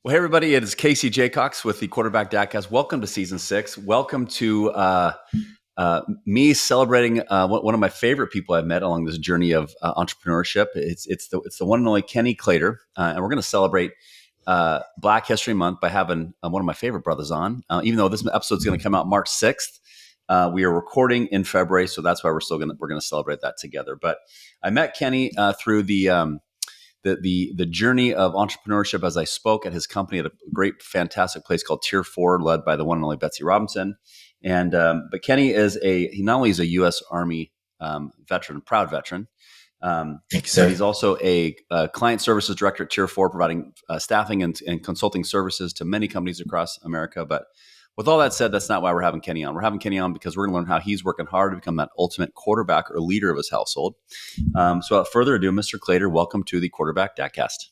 Well, hey, everybody, it is Kaci Jacox with the Quarterback Dadcast. Welcome to Season 6. Welcome to me celebrating one of my favorite people I've met along this journey of entrepreneurship. It's the one and only Kenny Claytor, and we're going to celebrate Black History Month by having one of my favorite brothers on. Even though this episode is going to come out March 6th, we are recording in February, so that's why we're going to celebrate that together. But I met Kenny through the journey of entrepreneurship as I spoke at his company at a great, fantastic place called Tier 4, led by the one and only Betsy Robinson. And but Kenny he not only is a U.S. Army veteran, proud veteran, Thank you, but sir. he's also a client services director at Tier 4, providing staffing and consulting services to many companies across America. But with all that said, that's not why we're having Kenny on. We're having Kenny on because we're going to learn how he's working hard to become that ultimate quarterback or leader of his household. So without further ado, Mr. Claytor, welcome to the Quarterback Dadcast.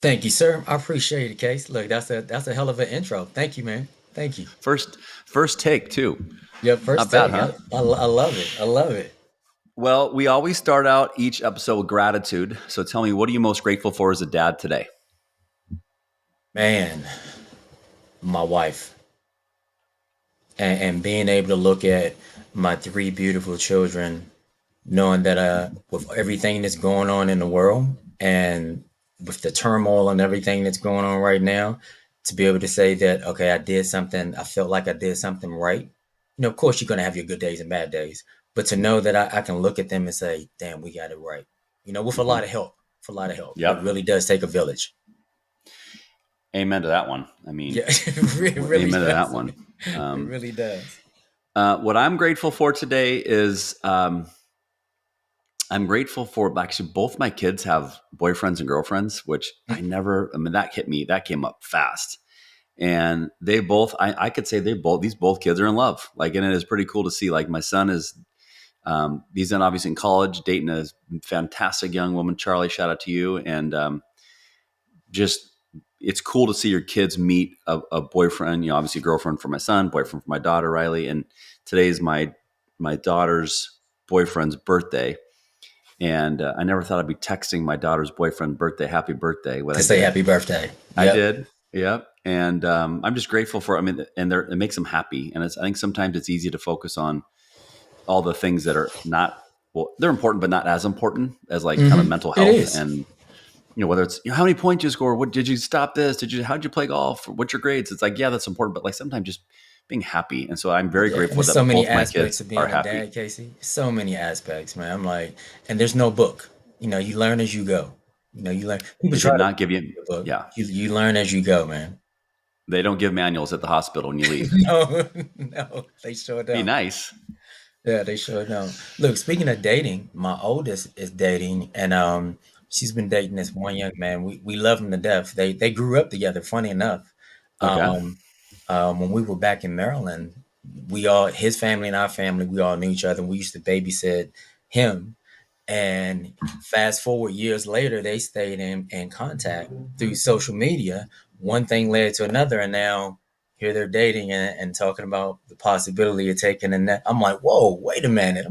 Thank you, sir. I appreciate it, Case. Look, that's a hell of an intro. Thank you, man. Thank you. First take, too. Yeah, first Not bad, take. huh? I love it. I love it. Well, we always start out each episode with gratitude. So tell me, what are you most grateful for as a dad today? Man, my wife. And being able to look at my three beautiful children, knowing that with everything that's going on in the world and with the turmoil and everything that's going on right now, to be able to say that, okay, I felt like I did something right. Of course, you're going to have your good days and bad days, but to know that I can look at them and say, damn, we got it right, with a lot of help, It Yep. really does take a village. Amen to that one. I mean, Yeah, it really amen to that does. one. It really does. What I'm grateful for today is I'm grateful for actually both my kids have boyfriends and girlfriends, which that hit me. That came up fast. And they both, I could say these both kids are in love. Like, and it is pretty cool to see. Like, my son is, he's in obviously in college, dating a fantastic young woman, Charlie. Shout out to you. And just it's cool to see your kids meet a boyfriend. Obviously a girlfriend for my son, boyfriend for my daughter Riley. And today is my daughter's boyfriend's birthday. And I never thought I'd be texting my daughter's boyfriend birthday, happy birthday, when To I say did. happy birthday. I Yep. did. Yep. And I'm just grateful for, it makes them happy. And I think sometimes it's easy to focus on all the things that are not, well, they're important, but not as important as like kind of mental It health. is. And, whether it's, how many points you score, what did you stop this? How'd you play golf? What's your grades? It's like, yeah, that's important. But like sometimes just being happy. And so I'm very Yeah, and grateful there's so that many both my aspects kids of are being a happy. dad, Casey. So many aspects, man. I'm like, and there's no book. You learn as you go. You learn. People They try did to not give you, read a book. yeah, You learn as you go, man. they don't give manuals at the hospital when you leave. No, no, they sure Be don't. nice. Yeah, they sure don't. Look, speaking of dating, my oldest is dating, and she's been dating this one young man. We love him to death. They grew up together. Funny enough, Okay. um, when we were back in Maryland, we all his family and our family, we all knew each other. And we used to babysit him. And fast forward years later, they stayed in contact through social media. One thing led to another, and now here they're dating and talking about the possibility of taking a net. I'm like, whoa, wait a minute.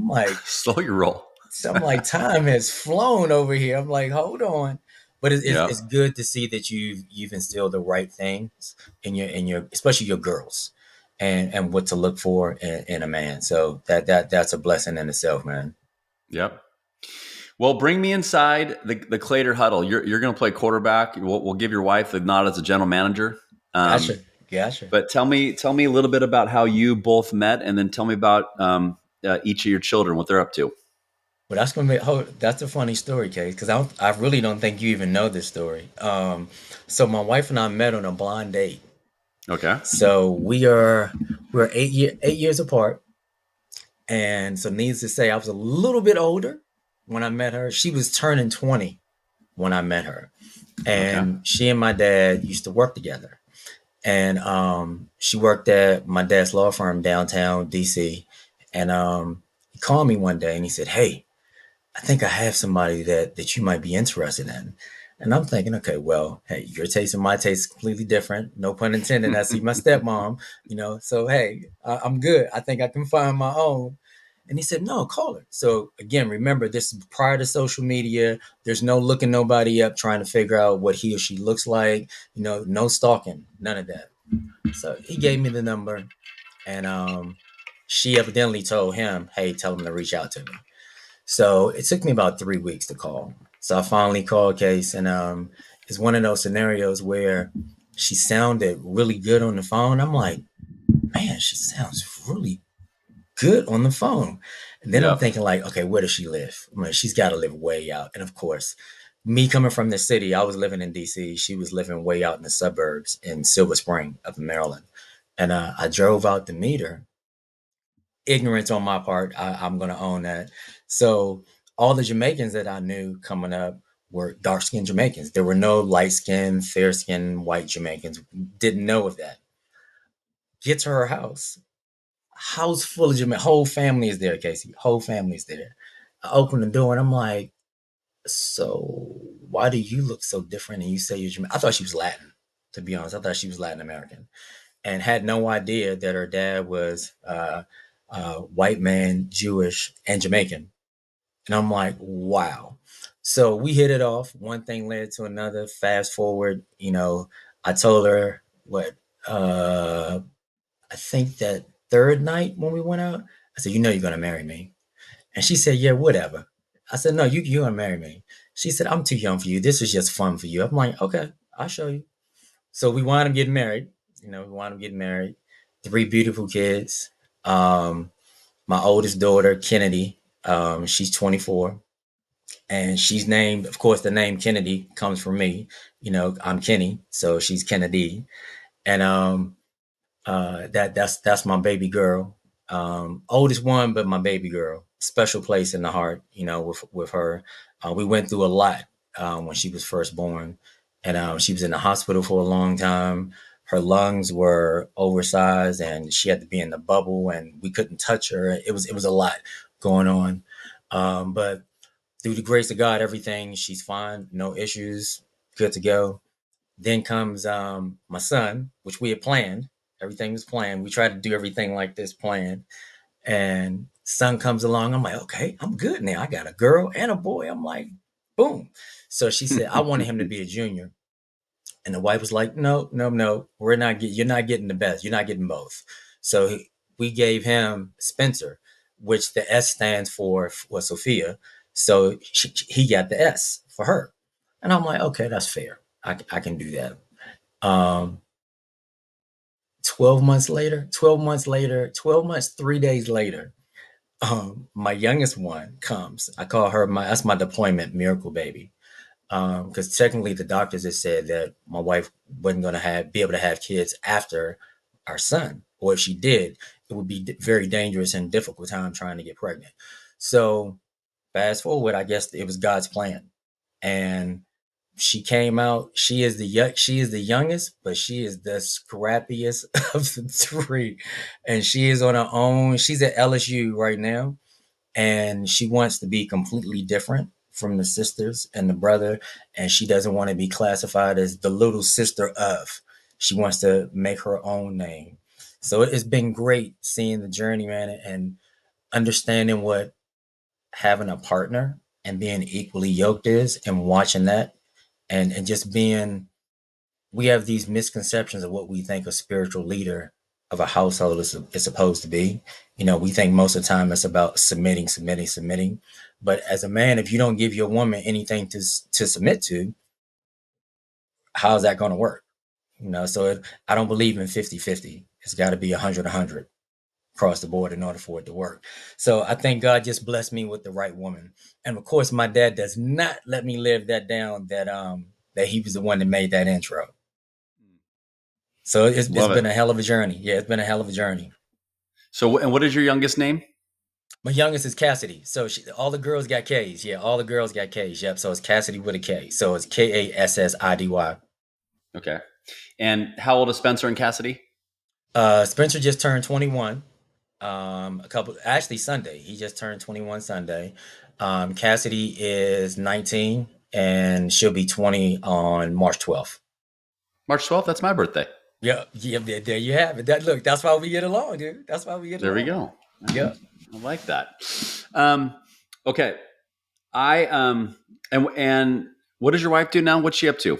Slow your roll. I'm like, time has flown over here. I'm like, hold on. But Yep. it's good to see that you've instilled the right things in your especially your girls, and what to look for in a man. So that's a blessing in itself, man. Yep. Well, bring me inside the Claytor huddle. You're going to play quarterback. We'll give your wife the nod as a general manager. Gotcha, gotcha. But tell me a little bit about how you both met, and then tell me about each of your children, what they're up to. Well, that's a funny story, Case, because I really don't think you even know this story. So my wife and I met on a blind date. Okay. So we're 8 years apart, and so needless to say, I was a little bit older when I met her. She was turning 20 when I met her, Okay. and she and my dad used to work together. And she worked at my dad's law firm downtown DC, and he called me one day and he said, "Hey, I think I have somebody that you might be interested in." And I'm thinking, okay, well, hey, your taste and my taste is completely different. No pun intended. I see my stepmom, so hey, I'm good. I think I can find my own. And he said, no, call her. So again, remember, this is prior to social media. There's no looking nobody up trying to figure out what he or she looks like. No stalking, none of that. So he gave me the number, and she evidently told him, hey, tell him to reach out to me. So it took me about 3 weeks to call. So I finally called Case, and it's one of those scenarios where she sounded really good on the phone. I'm like, man, she sounds really good on the phone. And then I'm Yep. thinking like, okay, where does she live? I mean, she's got to live way out. And of course, me coming from the city, I was living in DC. She was living way out in the suburbs in Silver Spring of Maryland. And I drove out to meet her. Ignorance on my part, I'm going to own that. So all the Jamaicans that I knew coming up were dark skinned Jamaicans. There were no light skinned, fair skinned white Jamaicans. Didn't know of that. Get to her house full of Jamaicans. Whole family is there, Kaci. Whole family is there. I open the door and I'm like, so why do you look so different? And you say you're Jamaican? I thought she was Latin, to be honest. I thought she was Latin American, and had no idea that her dad was white man, Jewish, and Jamaican. And I'm like, wow. So we hit it off. One thing led to another. Fast forward, I told her what I think that third night when we went out, I said, you're gonna marry me. And she said, yeah, whatever. I said, no, you're gonna marry me. She said, I'm too young for you. This is just fun for you. I'm like, okay, I'll show you. So we wound up getting married. We wound up getting married. Three beautiful kids. My oldest daughter, Kennedy, she's 24. And she's named, of course, the name Kennedy comes from me. I'm Kenny, so she's Kennedy. And that's my baby girl. Oldest one, but my baby girl. Special place in the heart, with her. We went through a lot when she was first born, and she was in the hospital for a long time. Her lungs were oversized, and she had to be in the bubble, and we couldn't touch her. It was a lot going on, but through the grace of God, everything, she's fine, no issues, good to go. Then comes my son, which we had planned. Everything was planned. We tried to do everything like this planned. And son comes along. I'm like, okay, I'm good now. I got a girl and a boy. I'm like, boom. So she said, I wanted him to be a junior. And the wife was like, no, no, no, you're not getting the best. You're not getting both. So we gave him Spencer, which the S stands for was Sophia. So he got the S for her. And I'm like, okay, that's fair. I can do that. Um, 12 months, 3 days later, my youngest one comes. I call her that's my deployment miracle baby. Because technically the doctors had said that my wife wasn't going to be able to have kids after our son, or if she did, it would be very dangerous and difficult time trying to get pregnant. So fast forward, I guess it was God's plan, and she came out. She is the youngest, but she is the scrappiest of the three, and she is on her own. She's at LSU right now, and she wants to be completely different from the sisters and the brother, and she doesn't want to be classified as the little sister of. She wants to make her own name. So it's been great seeing the journey, man, and understanding what having a partner and being equally yoked is, and watching that, and just being, we have these misconceptions of what we think a spiritual leader of a household is supposed to be. We think most of the time it's about submitting, submitting, submitting. But as a man, if you don't give your woman anything to submit to, how's that going to work? I don't believe in 50-50. It's got to be 100-100 across the board in order for it to work. So I think God just blessed me with the right woman. And of course, my dad does not let me live that down, that he was the one that made that intro. So it's Love it. been a hell of a journey. Yeah, it's been a hell of a journey. So, and what is your youngest name? My youngest is Cassidy. So all the girls got K's. Yeah, all the girls got K's. Yep. So it's Cassidy with a K. So it's Kassidy. Okay. And how old is Spencer and Cassidy? Spencer just turned 21. Actually Sunday. He just turned 21 Sunday. Cassidy is 19 and she'll be 20 on March 12th. March 12th. That's my birthday. Yeah, yeah, there you have it. That's why we get along, dude. That's why we get There we along. go. All right. Yep. I like that. Um, okay. I and what does your wife do now? What's she up to?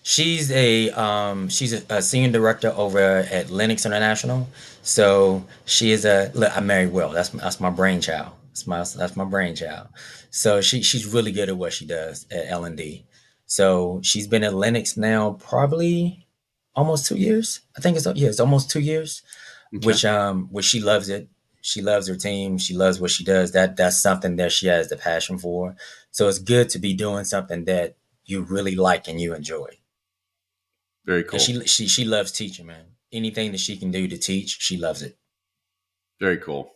She's a senior director over at Linux International. So she is a look, I married Will. That's my brainchild. That's my brainchild. So she's really good at what she does at L&D. So she's been at Linux now probably almost 2 years. I think it's almost 2 years. Okay. Which she loves it. She loves her team. She loves what she does. That's something that she has the passion for. So it's good to be doing something that you really like and you enjoy. Very And cool. she loves teaching, man. Anything that she can do to teach, she loves it. Very cool.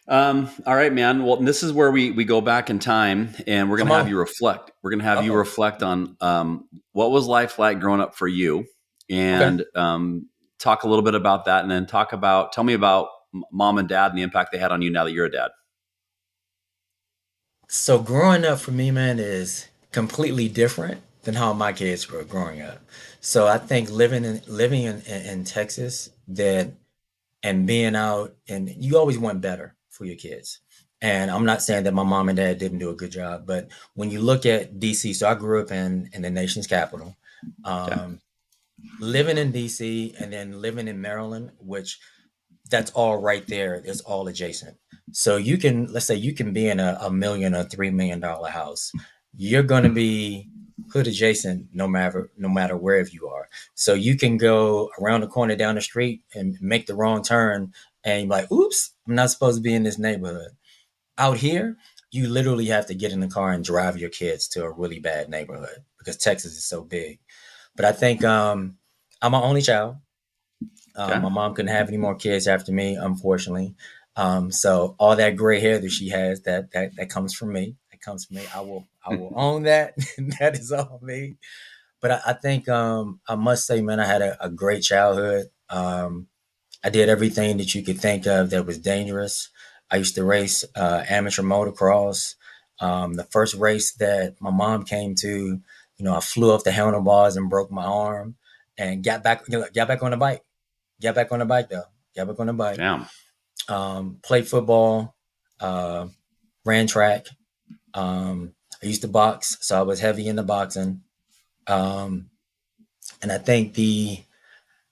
All right, man. Well, this is where we go back in time, and we're going Come to have on. you reflect. We're going to have you Oh, reflect on what was life like growing up for you, okay. and talk a little bit about that, and then tell me about mom and dad and the impact they had on you now that you're a dad. So growing up for me, man, is completely different than how my kids were growing up. So I think living in Texas, that and being out, and you always want better for your kids. And I'm not saying that my mom and dad didn't do a good job, but when you look at DC, so I grew up in the nation's capital. Okay. Um, Living in DC and then living in Maryland, which that's all right there. It's all adjacent. So let's say you can be in a million or $3 million house. You're going to be hood adjacent no matter wherever you are. So you can go around the corner down the street and make the wrong turn, and you're like, oops, I'm not supposed to be in this neighborhood. Out here, you literally have to get in the car and drive your kids to a really bad neighborhood because Texas is so big. But I think I'm my only child. Okay. My mom couldn't have any more kids after me, unfortunately. So all that gray hair that she has, that comes from me. That comes from me. I will own that. That is all me. But I think I must say, man, I had a great childhood. I did everything that you could think of that was dangerous. I used to race amateur motocross. The first race that my mom came to, I flew off the handlebars and broke my arm, and got back on the bike. Got back on the bike though. Got back on the bike. Damn. Played football. Uh, Ran track. I used to box, so I was heavy into boxing. Um, and I think the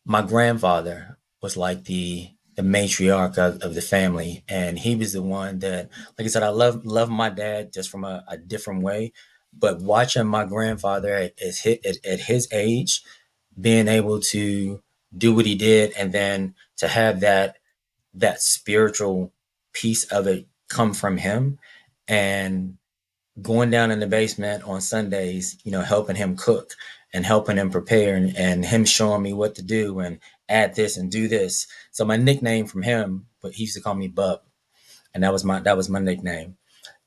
my grandfather was like the matriarch of the family, and he was the one that, like I said, I love my dad just from a different way. But watching my grandfather at his age, being able to do what he did, and then to have that spiritual piece of it come from him, and going down in the basement on Sundays, helping him cook and helping him prepare, and him showing me what to do and add this and do this. So my nickname from him, but he used to call me Bub, and that was my nickname.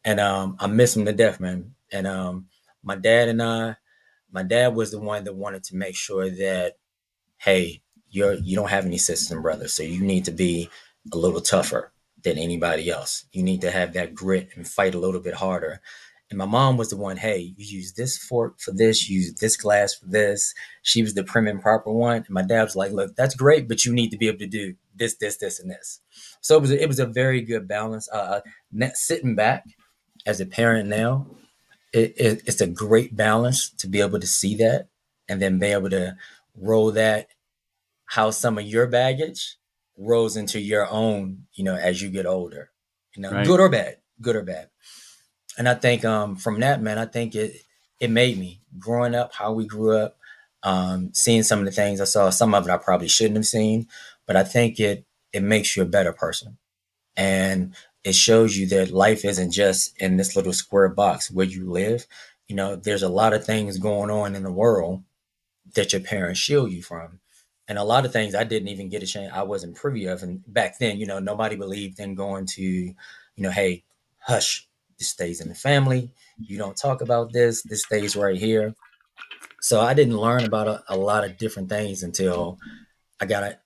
And I miss him to death, man. And my dad and I, my dad was the one that wanted to make sure that, hey, you don't have any sisters and brothers, so you need to be a little tougher than anybody else. You need to have that grit and fight a little bit harder. And my mom was the one, hey, you use this fork for this, you use this glass for this. She was the prim and proper one. And my dad was like, look, that's great, but you need to be able to do this, and this. So it was a very good balance. Sitting back as a parent now, it's a great balance to be able to see that, and then be able to roll that, how some of your baggage rolls into your own, as you get older, Right. good or bad. And I think from that, man, I think it made me growing up, how we grew up, seeing some of the things I saw. Some of it I probably shouldn't have seen, but I think it makes you a better person, and it shows you that life isn't just in this little square box where you live. There's a lot of things going on in the world that your parents shield you from. And a lot of things I didn't even get a chance, I wasn't privy of. And back then, nobody believed in going to, hey, hush, this stays in the family. You don't talk about this. This stays right here. So I didn't learn about a lot of different things until I got a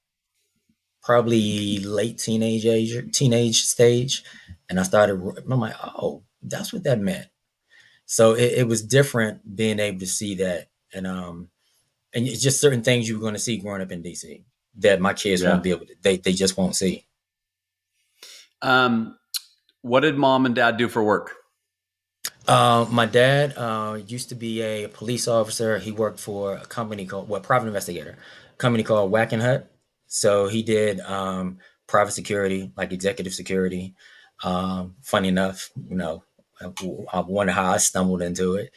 probably late teenage stage. And I'm like, oh, that's what that meant. So it was different being able to see that. And it's just certain things you're going to see growing up in DC that my kids won't Yeah. be able to. They just won't see. Um, what did mom and dad do for work? My dad used to be a police officer. He worked for a company called, well, private investigator, company called Wack and Hut. So he did private security, like executive security. Funny enough, I wonder how I stumbled into it.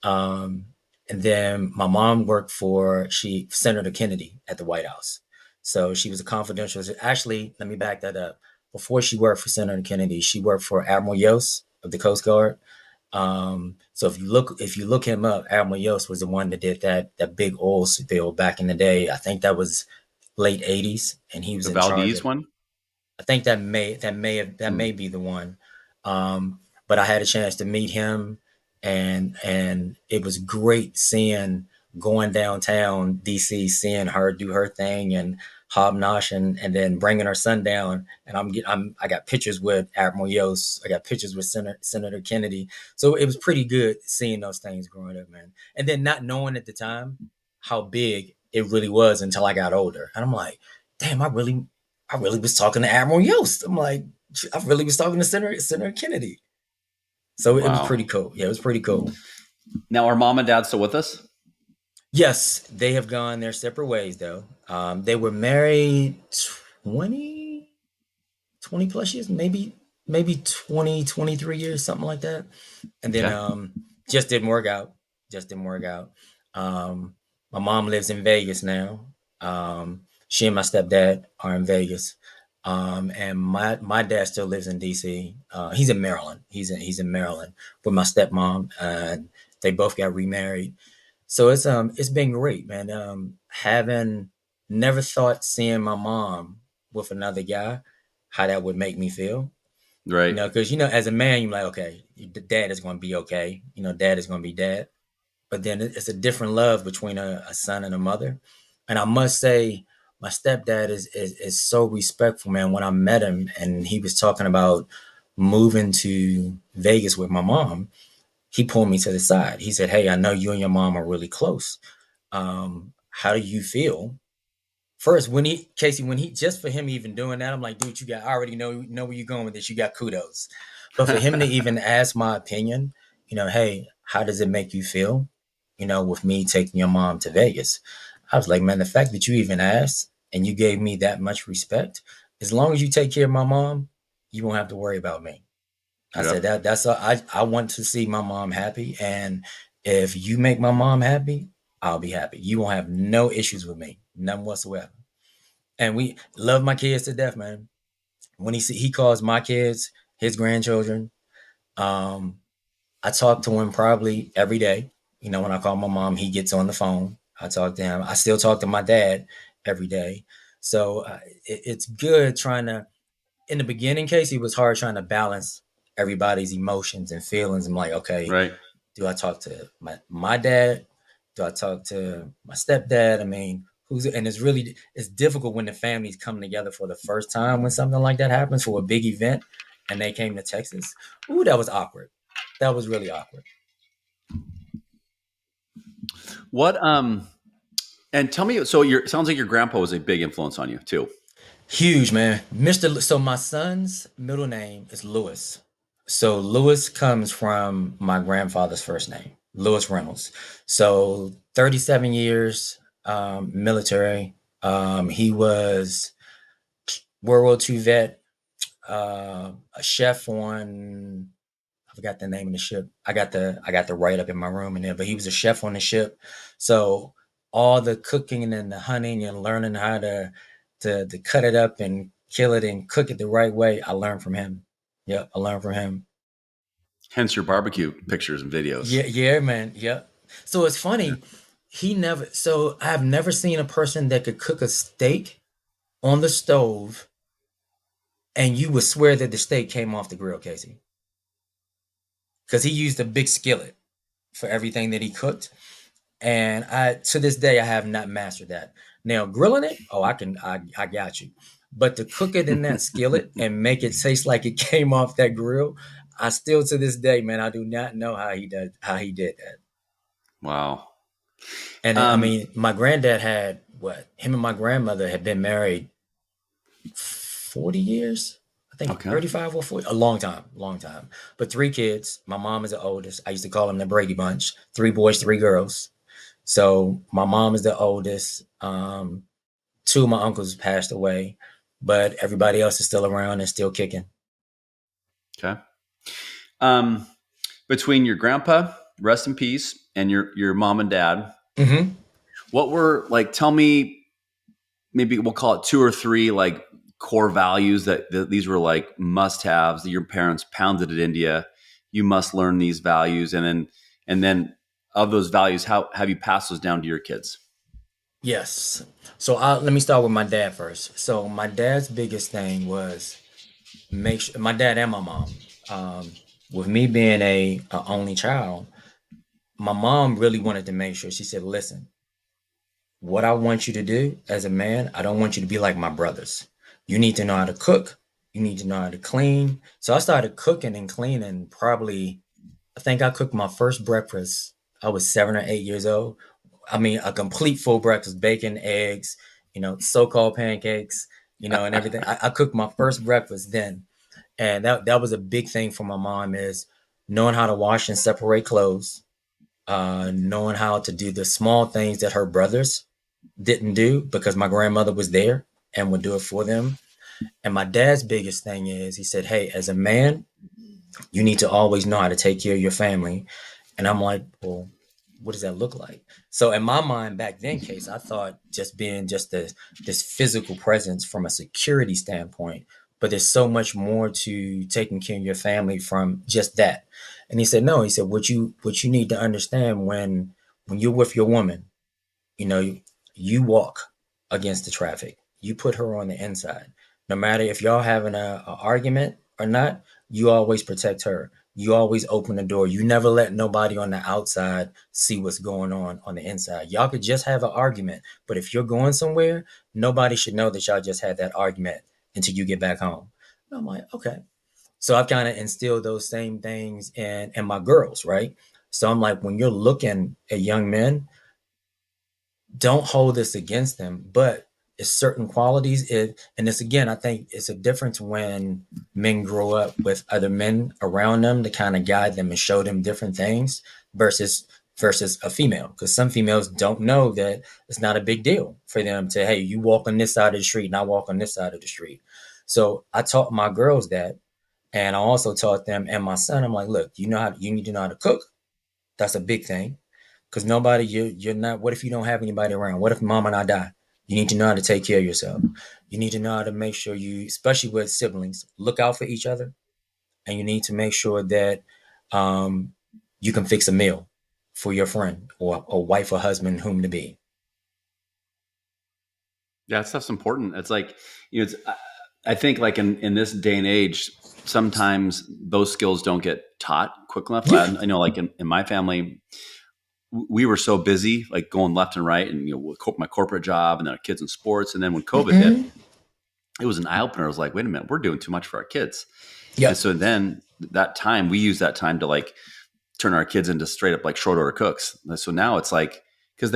Um, and then my mom worked for Senator Kennedy at the White House. So she was a confidential. Actually, let me back that up. Before she worked for Senator Kennedy, she worked for Admiral Yost of the Coast Guard. So if you look him up, Admiral Yost was the one that did that big oil spill back in the day. I think that was late '80s, and he was The in charge Valdez of. one? I think that may be the one. But I had a chance to meet him, and it was great seeing going downtown DC, seeing her do her thing and hobnosh and then bringing her son down. And I got pictures with Admiral Yost. I got pictures with Senator Kennedy. So it was pretty good seeing those things growing up, man. And then not knowing at the time how big it really was until I got older, and I'm like, damn, I really was talking to Admiral Yost. I'm like, I really was talking to Senator Kennedy. So it was Wow. pretty cool. Yeah, it was pretty cool. Now, are mom and dad still with us? Yes, they have gone their separate ways though. They were married 20, 20 plus years, maybe 20, 23 years, something like that. And then Okay. just didn't work out. Just didn't work out. My mom lives in Vegas now. She and my stepdad are in Vegas. And my dad still lives in DC. He's in Maryland. He's in Maryland with my stepmom. They both got remarried. So it's been great, man. Having never thought seeing my mom with another guy, how that would make me feel. Right. Because as a man, you're like, okay, the dad is going to be okay. Dad is going to be dad. But then it's a different love between a son and a mother. And I must say, my stepdad is so respectful, man. When I met him and he was talking about moving to Vegas with my mom, he pulled me to the side. He said, "Hey, I know you and your mom are really close. How do you feel?" First, when he just for him even doing that, I'm like, dude, I already know where you're going with this. You got kudos. But for him to even ask my opinion, hey, how does it make you feel? With me taking your mom to Vegas, I was like, man, the fact that you even asked and you gave me that much respect, as long as you take care of my mom, you won't have to worry about me. I said Yep. that's I want to see my mom happy, and if you make my mom happy, I'll be happy. You won't have no issues with me, none whatsoever. And we love my kids to death, man. When he calls my kids his grandchildren, um, I talk to him probably every day. When I call my mom, he gets on the phone. I talk to him. I still talk to my dad every day. So it's good trying to. In the beginning, case it was hard trying to balance everybody's emotions and feelings. I'm like, okay, Right. do I talk to my dad? Do I talk to my stepdad? I mean, it's difficult when the families come together for the first time when something like that happens for a big event and they came to Texas. Ooh, that was awkward. That was really awkward. What and tell me, so your sounds like your grandpa was a big influence on you too. Huge, man. So my son's middle name is Lewis. So Lewis comes from my grandfather's first name, Lewis Reynolds. So 37 years military. He was World War II vet, a chef on, I forgot the name of the ship. I got the write up in my room in there, but he was a chef on the ship. So all the cooking and the hunting and learning how to cut it up and kill it and cook it the right way, I learned from him. Yep, I learned from him. Hence your barbecue pictures and videos. Yeah, yeah, man. Yep. So it's funny. I've never seen a person that could cook a steak on the stove and you would swear that the steak came off the grill, Casey, because he used a big skillet for everything that he cooked. And I to this day I have not mastered that. Now grilling it, oh, I got you. But to cook it in that skillet and make it taste like it came off that grill, I still to this day, man, I do not know how he did that. Wow. And I Um, mean, my granddad him and my grandmother had been married 40 years. I think Okay. 35 or 40, a long time, long time. But three kids. My mom is the oldest. I used to call them the Brady Bunch. Three boys, three girls. So my mom is the oldest. Two of my uncles passed away, but everybody else is still around and still kicking. Okay. Um, between your grandpa, rest in peace, and your mom and dad, Mm-hmm. what were like? Tell me, maybe we'll call it two or three like core values that these were like must haves that your parents pounded it into you. You must learn these values, and then of those values, how have you passed those down to your kids? Yes. So let me start with my dad first. So my dad's biggest thing was make sure my dad and my mom. With me being a only child, my mom really wanted to make sure. She said, "Listen, what I want you to do as a man, I don't want you to be like my brothers. You need to know how to cook. You need to know how to clean." So I started cooking and cleaning probably, I think I cooked my first breakfast. I was 7 or 8 years old. I mean, a complete full breakfast, bacon, eggs, so-called pancakes, and everything. I cooked my first breakfast then. And that was a big thing for my mom is knowing how to wash and separate clothes, knowing how to do the small things that her brothers didn't do because my grandmother was there and would do it for them. And my dad's biggest thing is he said, "Hey, as a man, you need to always know how to take care of your family." And I'm like, "Well, what does that look like?" So in my mind back then, Case, I thought just being just this physical presence from a security standpoint, but there's so much more to taking care of your family from just that. And he said, "No," he said, "What you need to understand when you're with your woman, you know, you walk against the traffic. You put her on the inside. No matter if y'all having a argument or not, you always protect her. You always open the door. You never let nobody on the outside see what's going on the inside. Y'all could just have an argument, but if you're going somewhere, nobody should know that y'all just had that argument until you get back home." And I'm like, okay. So I've kind of instilled those same things in my girls, right? So I'm like, when you're looking at young men, don't hold this against them, but it's certain qualities. And it's again, I think it's a difference when men grow up with other men around them to kind of guide them and show them different things versus a female. Because some females don't know that it's not a big deal for them to, hey, you walk on this side of the street and I walk on this side of the street. So I taught my girls that, and I also taught them and my son. I'm like, look, you need to know how to cook. That's a big thing because nobody you're not. What if you don't have anybody around? What if mom and I die? You need to know how to take care of yourself. You need to know how to make sure you, especially with siblings, look out for each other, and you need to make sure that um, you can fix a meal for your friend or a wife or husband whom to be. Yeah, that stuff's important. It's like, it's, I think like in this day and age, sometimes those skills don't get taught quick enough. Yeah. I know like in my family, we were so busy, like going left and right, and with my corporate job, and then our kids in sports, and then when COVID hit, Mm-hmm. it was an eye opener. I was like, wait a minute, we're doing too much for our kids, and Yep. so then that time we use that time to like turn our kids into straight up like short order cooks. So now it's like because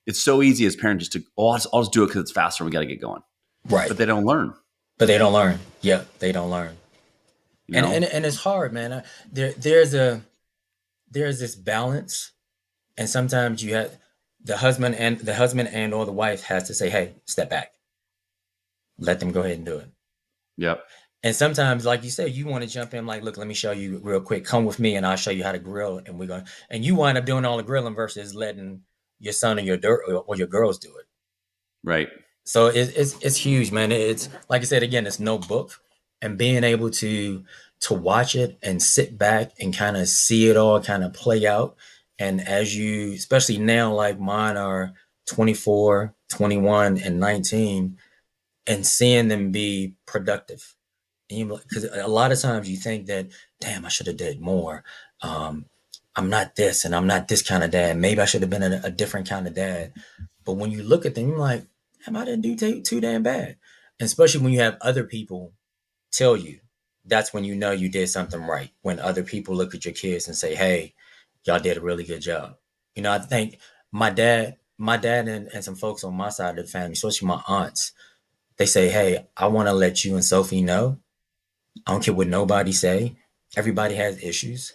it's so easy as parents just to I'll just do it because it's faster. And we got to get going, Right. but they don't learn. But they don't learn. Yep. They don't learn. You And know, and, and it's hard, man. There's this balance, and sometimes you have the husband and or the wife has to say, "Hey, step back, let them go ahead and do it." yep, And sometimes, like you said, you want to jump in, like, "Look, let me show you real quick. Come with me, and I'll show you how to grill." And and you wind up doing all the grilling versus letting your son or your girls do it. right. So it's huge, man. It's like I said again, it's no book, and being able to watch it and sit back and kind of see it all kind of play out. And as you, especially now, like mine are 24, 21, and 19, and seeing them be productive. Because a lot of times you think that, damn, I should have did more. Um, I'm not this, and I'm not this kind of dad. Maybe I should have been a different kind of dad. But when you look at them, you're like, damn, I didn't do too damn bad. And especially when you have other people tell you, that's when you know you did something right. When other people look at your kids and say, hey, y'all did a really good job. I think my dad and some folks on my side of the family, especially my aunts, They say, hey, I want to let you and Sophie know. I don't care what nobody say. Everybody has issues,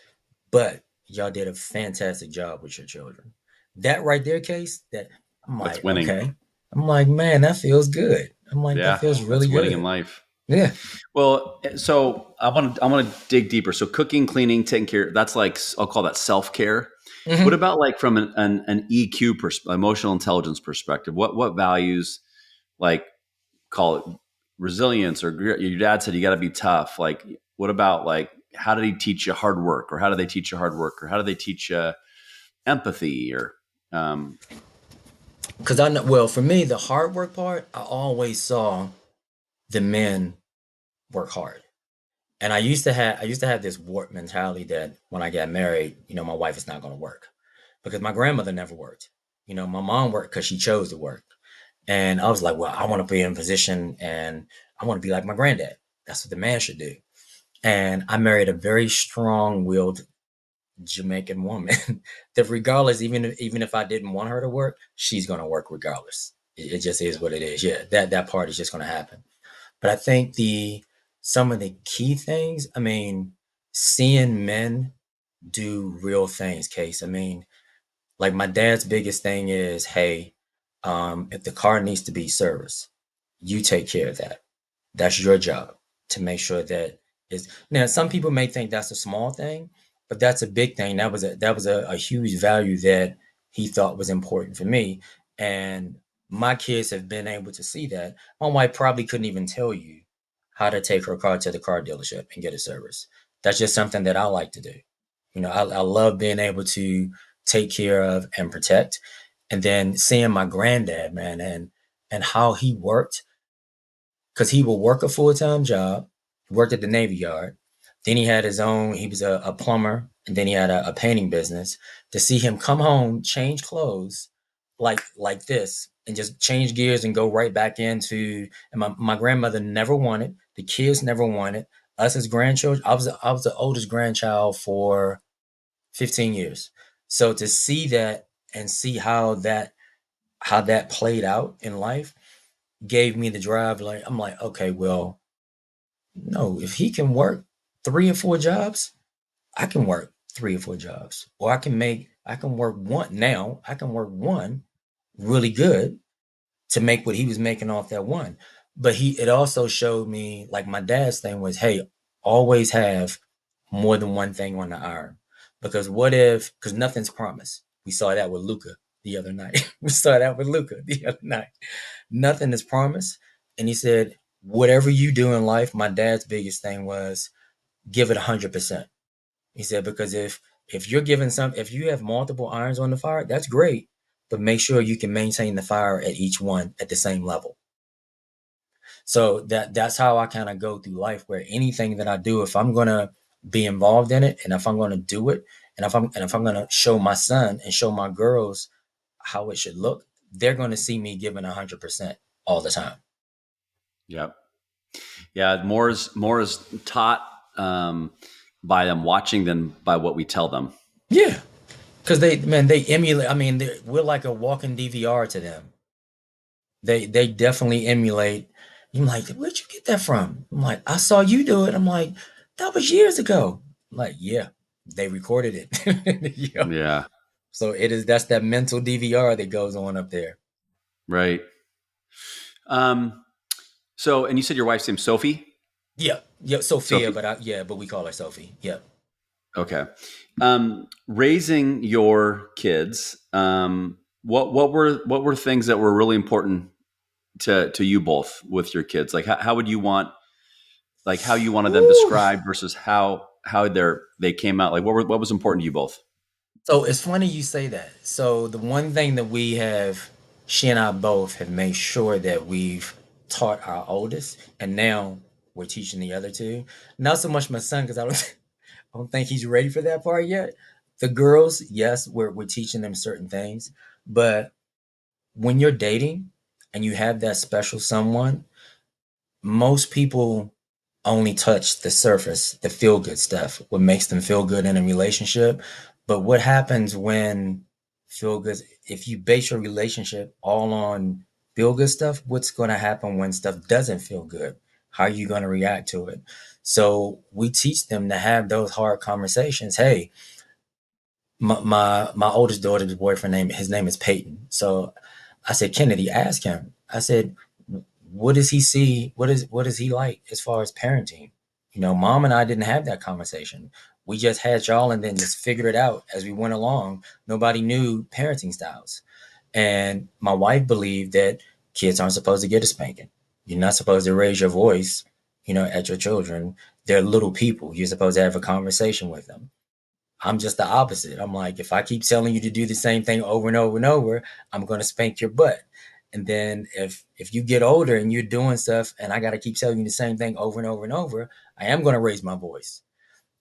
but y'all did a fantastic job with your children. That right there, Case, that I'm That's like, winning. okay. I'm like, man, that feels good. I'm like, that Yeah, feels really that's winning in good. life. Yeah. Well, so I want to dig deeper. So cooking, cleaning, taking care, that's like, I'll call that self-care. What Hmm. about like from an EQ emotional intelligence perspective? What values, like, call it resilience, or your dad said you got to be tough. Like, what about, like, how did he teach you hard work, or how do they teach you hard work, or how do they teach you empathy, or um, Because I know, well, for me, the hard work part, I always saw the men work hard. And I used to have this warped mentality that when I got married, my wife is not going to work because my grandmother never worked. My mom worked because she chose to work. And I was like, well, I want to be in a position and I want to be like my granddad. That's what the man should do. And I married a very strong willed Jamaican woman that regardless, even if I didn't want her to work, she's going to work regardless. It just is what it is. Yeah, that part is just going to happen. But I think the some of the key things, I mean, seeing men do real things, Case. I mean, like my dad's biggest thing is, hey, if the car needs to be serviced, you take care of that. That's your job to make sure that is now. Some people may think that's a small thing, but that's a big thing. That was a huge value that he thought was important for me, and my kids have been able to see that. My wife probably couldn't even tell you how to take her car to the car dealership and get it serviced. That's just something that I like to do. I love being able to take care of and protect, and then seeing my granddad, man, and how he worked because he would work a full time job, worked at the Navy Yard. Then he had his own, he was a plumber, and then he had a painting business. To see him come home, change clothes like this, and just change gears and go right back into, and my grandmother never wanted, the kids never wanted, us as grandchildren. I was the oldest grandchild for 15 years. So to see that and see how that played out in life gave me the drive. Like I'm like, okay, well, no, if he can work 3 or 4 jobs, I can work 3 or 4 jobs. Or I can work one now, I can work one really good to make what he was making off that one. But it also showed me, like my dad's thing was, hey, always have more than one thing on the iron. Because what if, because nothing's promised. We saw that with Luca the other night. We saw that with Luca the other night. Nothing is promised. And he said, whatever you do in life, my dad's biggest thing was give it 100%. He said, because if you're giving if you have multiple irons on the fire, that's great, but make sure you can maintain the fire at each one at the same level. So that's how I kind of go through life. Where anything that I do, if I'm gonna be involved in it, and if I'm gonna do it, and if I'm gonna show my son and show my girls how it should look, they're gonna see me giving 100% all the time. yeah, yeah, more is taught by them watching than by what we tell them. Yeah, because they emulate. I mean, we're like a walking DVR to them. They definitely emulate. I'm like, where'd you get that from? I'm like, I saw you do it. I'm like, that was years ago. I'm like, yeah, they recorded it. Yeah. Yeah, So that's that mental DVR that goes on up there. right. Um, so, and you said your wife's name's Sophie. Yeah, yeah, Sophia, Sophie. but we call her Sophie. Yeah. Okay. Raising your kids. What were things that were really important to you both with your kids? Like, how would you want, like, how you wanted them Woo. described versus how they came out? Like, what was important to you both? So it's funny you say that. So the one thing that she and I both have made sure that we've taught our oldest, and now we're teaching the other two. Not so much my son, because I don't think he's ready for that part yet. The girls, yes, we're teaching them certain things, but when you're dating and you have that special someone, most people only touch the surface, the feel good stuff, what makes them feel good in a relationship. But what happens when feel good, if you base your relationship all on feel good stuff, what's going to happen when stuff doesn't feel good? How are you going to react to it? So we teach them to have those hard conversations. Hey, my oldest daughter's boyfriend his name is Peyton. So I said, Kennedy, ask him. I said, what does he see? What is he like as far as parenting? Mom and I didn't have that conversation. We just had y'all and then just figured it out as we went along. Nobody knew parenting styles. And my wife believed that kids aren't supposed to get a spanking. You're not supposed to raise your voice, at your children. They're little people. You're supposed to have a conversation with them. I'm just the opposite. I'm like, if I keep telling you to do the same thing over and over and over, I'm going to spank your butt. And then if you get older and you're doing stuff and I got to keep telling you the same thing over and over and over, I am going to raise my voice.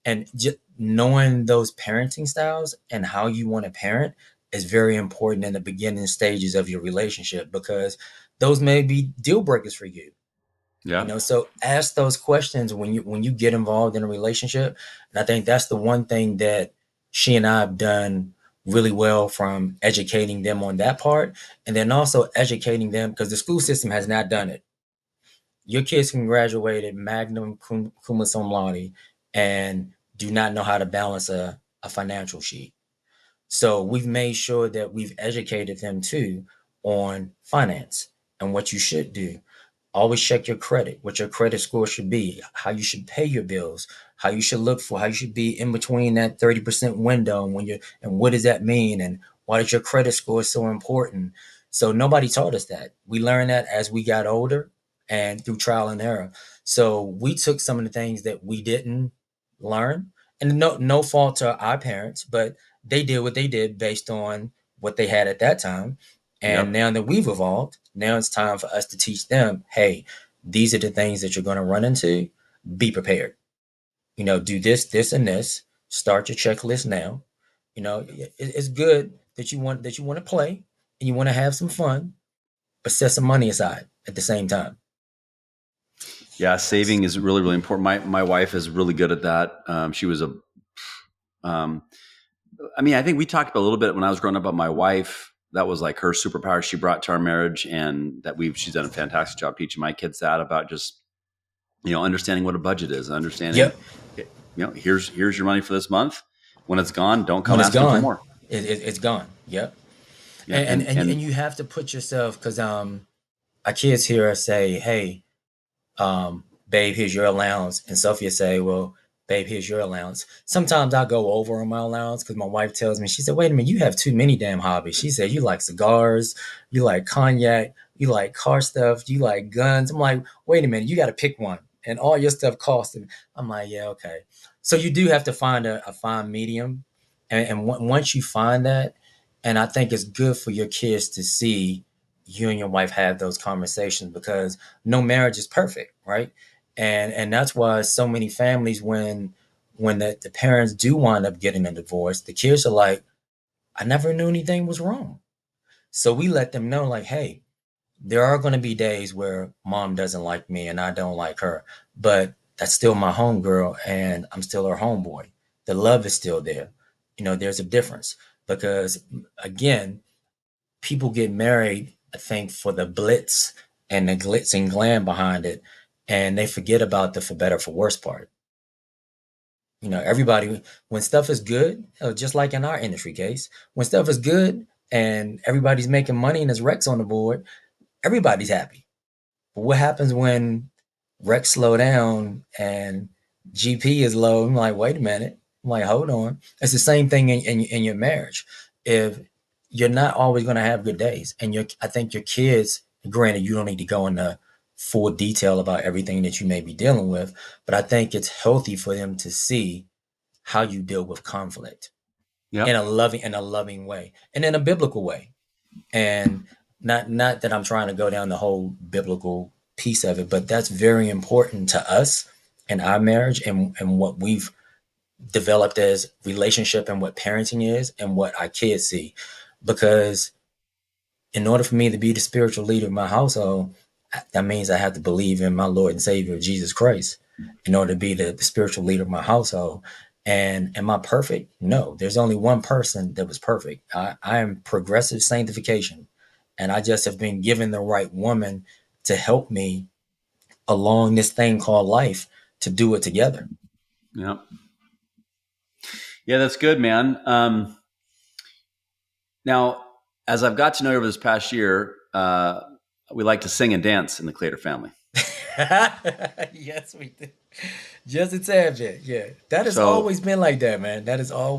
And just knowing those parenting styles and how you want to parent is very important in the beginning stages of your relationship, because those may be deal breakers for you. Yeah. So ask those questions when you get involved in a relationship. And I think that's the one thing that she and I have done really well, from educating them on that part, and then also educating them, because the school system has not done it. Your kids can graduate at magnum cum laude and do not know how to balance a financial sheet. So we've made sure that we've educated them too on finance and what you should do. Always check your credit, what your credit score should be, how you should pay your bills, how you should look for, how you should be in between that 30% window, and what does that mean, and why is your credit score so important? So nobody taught us that. We learned that as we got older and through trial and error. So we took some of the things that we didn't learn, and no fault to our parents, but they did what they did based on what they had at that time. And Yep. now that we've evolved, now it's time for us to teach them, hey, these are the things that you're going to run into. Be prepared. Do this, this, and this. Start your checklist now. It's good that you want to play and you want to have some fun, but set some money aside at the same time. Yeah. Saving is really, really important. My wife is really good at that. She was um, I mean, I think we talked about a little bit when I was growing up about my wife. That was like her superpower she brought to our marriage, and that she's done a fantastic job teaching my kids that, about just, understanding what a budget is, understanding, Yep. here's your money for this month. When it's gone, don't When come it's asking for gone, more. it's gone. Yep. Yeah. And you have to put yourself, because our kids hear us say, hey, babe, here's your allowance. And Sophia say, well, babe, here's your allowance. Sometimes I go over on my allowance because my wife tells me, she said, wait a minute, you have too many damn hobbies. She said, you like cigars, you like cognac, you like car stuff, you like guns. I'm like, wait a minute, you got to pick one. And all your stuff costs. And I'm like, yeah, okay. So you do have to find a fine medium. And once you find that, and I think it's good for your kids to see you and your wife have those conversations, because no marriage is perfect, right? And that's why so many families, when the parents do wind up getting a divorce, the kids are like, I never knew anything was wrong. So we let them know, like, hey, there are going to be days where mom doesn't like me and I don't like her, but that's still my homegirl and I'm still her homeboy. The love is still there. There's a difference, because again, people get married, I think, for the blitz and the glitz and glam behind it, and they forget about the for better for worse part. Everybody, when stuff is good, just like in our industry case, when stuff is good and everybody's making money and there's Rex on the board, everybody's happy. But what happens when Rex slow down and GP is low? I'm like, wait a minute. I'm like, hold on. It's the same thing in your marriage. If you're not always going to have good days, and I think your kids, granted, you don't need to go into full detail about everything that you may be dealing with, but I think it's healthy for them to see how you deal with conflict in Yep. a loving way and in a biblical way. And not that I'm trying to go down the whole biblical piece of it, but that's very important to us and our marriage, and what we've developed as relationship and what parenting is and what our kids see. Because in order for me to be the spiritual leader of my household, that means I have to believe in my Lord and Savior Jesus Christ in order to be the spiritual leader of my household. And am I perfect? No, there's only one person that was perfect. I am progressive sanctification. And I just have been given the right woman to help me along this thing called life to do it together. Yeah. Yeah, that's good, man. Now, as I've got to know you over this past year, we like to sing and dance in the Claytor family. Yes, we do. Just a tad bit. Yeah. That has So, always been like that, man. That's our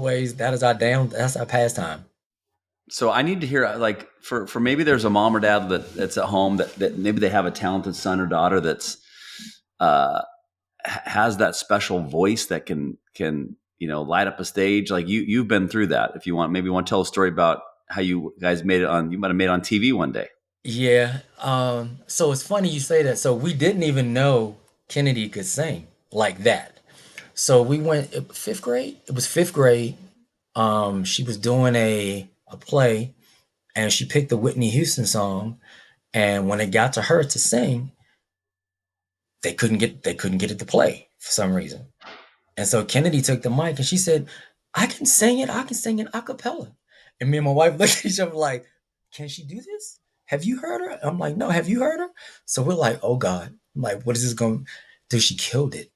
pastime. so I need to hear like for maybe there's a mom or dad that's at home that maybe they have a talented son or daughter that's uh, has that special voice that can light up a stage. Like you've been through that. If you want, maybe you want to tell a story about how you guys made it on. You might have made it on TV one day. Yeah. So it's funny you say that. So we didn't even know Kennedy could sing like that. So we went fifth grade. It was fifth grade. She was doing a play, and she picked the Whitney Houston song. And when it got to her to sing, they couldn't get it to play for some reason. And so Kennedy took the mic and she said, "I can sing it. I can sing it a cappella." And me and my wife looked at each other like, "Can she do this? Have you heard her?" I'm like, "No, have you heard her?" So we're like, "Oh God." I'm like, "What is this going to do?" She killed it.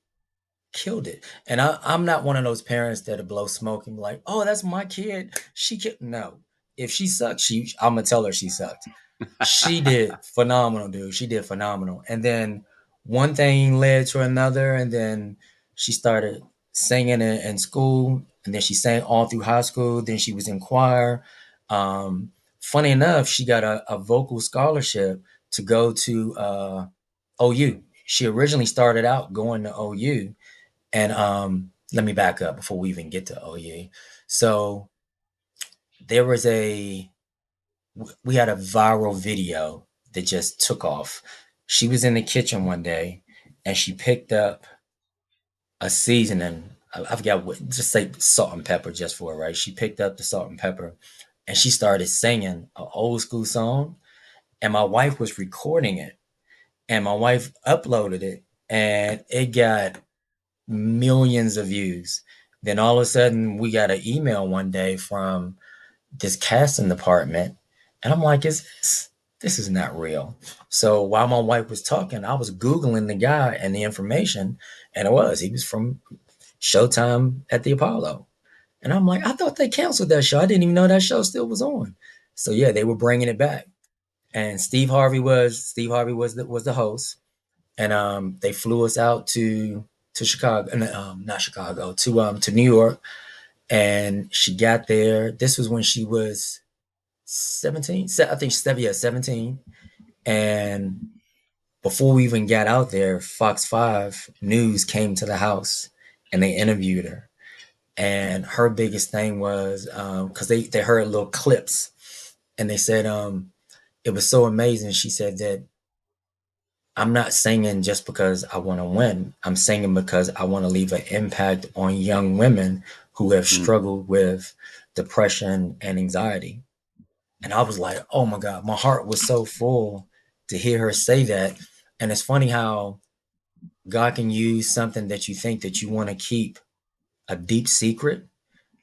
Killed it. And I'm not one of those parents that blow smoke and be like, "Oh, that's my kid. She killed." No. If she sucked, I'm going to tell her she sucked. She did phenomenal, dude. She did phenomenal. And then one thing led to another, and then she started singing in school, and then she sang all through high school. Then she was in choir. Funny enough, she got a vocal scholarship to go to OU. She originally started out going to OU, and let me back up before we even get to OU. So there was we had a viral video that just took off. She was in the kitchen one day and she picked up a seasoning. I forgot what, just say salt and pepper just for it, right? She picked up the salt and pepper and she started singing an old school song. And my wife was recording it and my wife uploaded it and it got millions of views. Then all of a sudden, we got an email one day from this casting department, and I'm like, this is not real. So while my wife was talking, I was googling the guy and the information, and he was from Showtime at the Apollo, and I'm like, I thought they canceled that show. I didn't even know that show still was on. So yeah, they were bringing it back, and Steve Harvey was the host, and they flew us out to Chicago, not Chicago, to New York, and she got there. This was when she was 17, I think 17. And before we even got out there, Fox 5 News came to the house and they interviewed her. And her biggest thing was because they heard little clips and they said it was so amazing. She said that I'm not singing just because I want to win. I'm singing because I want to leave an impact on young women who have Mm. struggled with depression and anxiety. And I was like, oh my God, my heart was so full to hear her say that. And it's funny how God can use something that you think that you want to keep a deep secret.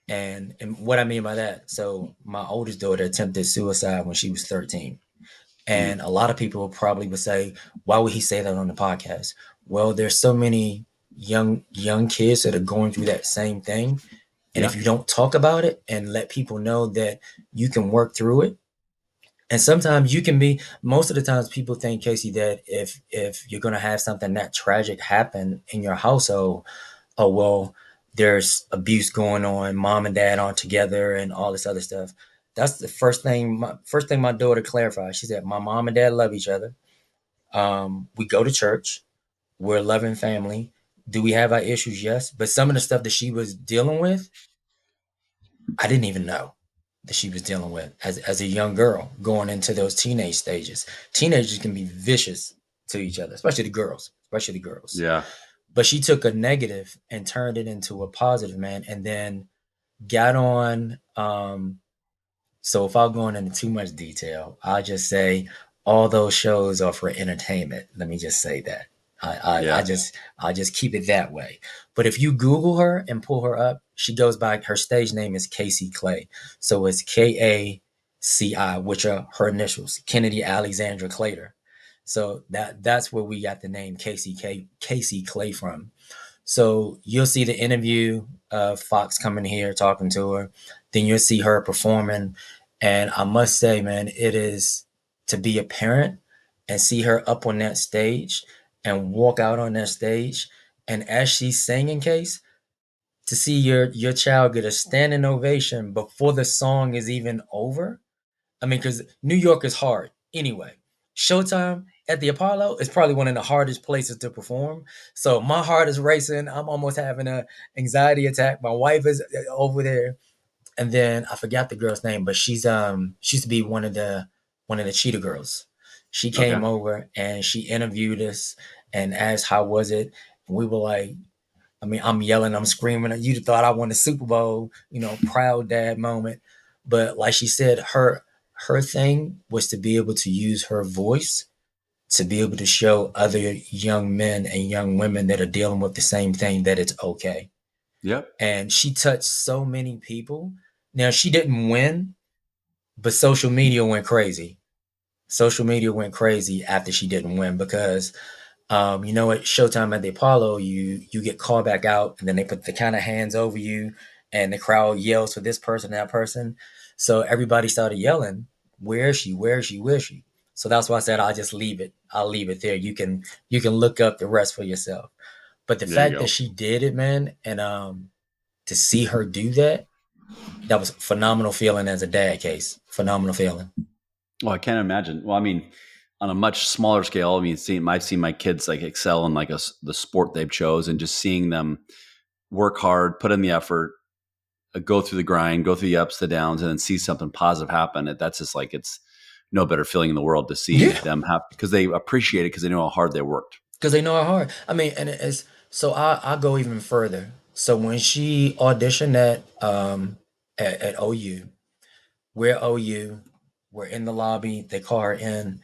And what I mean by that, so my oldest daughter attempted suicide when she was 13. Mm. And a lot of people probably would say, why would he say that on the podcast? Well, there's so many young kids that are going through that same thing. And if Yeah. you don't talk about it and let people know that you can work through it, and sometimes you can be, most of the times people think, Kaci, that if you're gonna have something that tragic happen in your household, oh well, there's abuse going on, mom and dad aren't together and all this other stuff. That's the first thing my daughter clarified. She said, my mom and dad love each other. We go to church. We're a loving family. Do we have our issues? Yes. But some of the stuff that she was dealing with, I didn't even know that she was dealing with as a young girl going into those teenage stages. Teenagers can be vicious to each other, especially the girls. Yeah. But she took a negative and turned it into a positive, man, and then got on. So without going into too much detail, I'll just say all those shows are for entertainment. Let me just say that. Yeah. I just keep it that way. But if you Google her and pull her up, she goes by her stage name is Kaci Clay. So it's CI, which are her initials, Kennedy Alexandra Claytor. So that's where we got the name Kaci Clay from. So you'll see the interview of Fox coming here talking to her. Then you'll see her performing. And I must say, man, it is to be a parent and see her up on that stage and walk out on that stage. And as she's singing, Case, to see your child get a standing ovation before the song is even over. I mean, because New York is hard anyway. Showtime at the Apollo is probably one of the hardest places to perform. So my heart is racing. I'm almost having a anxiety attack. My wife is over there, and then I forgot the girl's name, but she used to be one of the Cheetah Girls. She Okay. came over and she interviewed us and asked how was it. And we were like, I mean, I'm yelling, I'm screaming. You'd thought I won the Super Bowl, proud dad moment. But like she said, her thing was to be able to use her voice to be able to show other young men and young women that are dealing with the same thing that it's okay. Yep. And she touched so many people. Now she didn't win, but social media went crazy. Social media went crazy after she didn't win because at Showtime at the Apollo, you get called back out, and then they put the kind of hands over you, and the crowd yells for this person, that person. So everybody started yelling, "Where is she? Where is she? Where is she?" So that's why I said I'll just leave it. I'll leave it there. You can look up the rest for yourself. But the There you fact that go. she did it, man, and to see her do that, that was a phenomenal feeling as a dad. Case phenomenal feeling. Well, I can't imagine. Well, I mean, on a much smaller scale, I mean, I've seen my kids like excel in like the sport they've chose, and just seeing them work hard, put in the effort, go through the grind, go through the ups, the downs, and then see something positive happen. That's just like it's no better feeling in the world to see Yeah, them happy because they appreciate it because they know how hard they worked. because they know how hard. I mean, and it's so I go even further. So when she auditioned at OU, we're at OU, we're in the lobby. They call her in.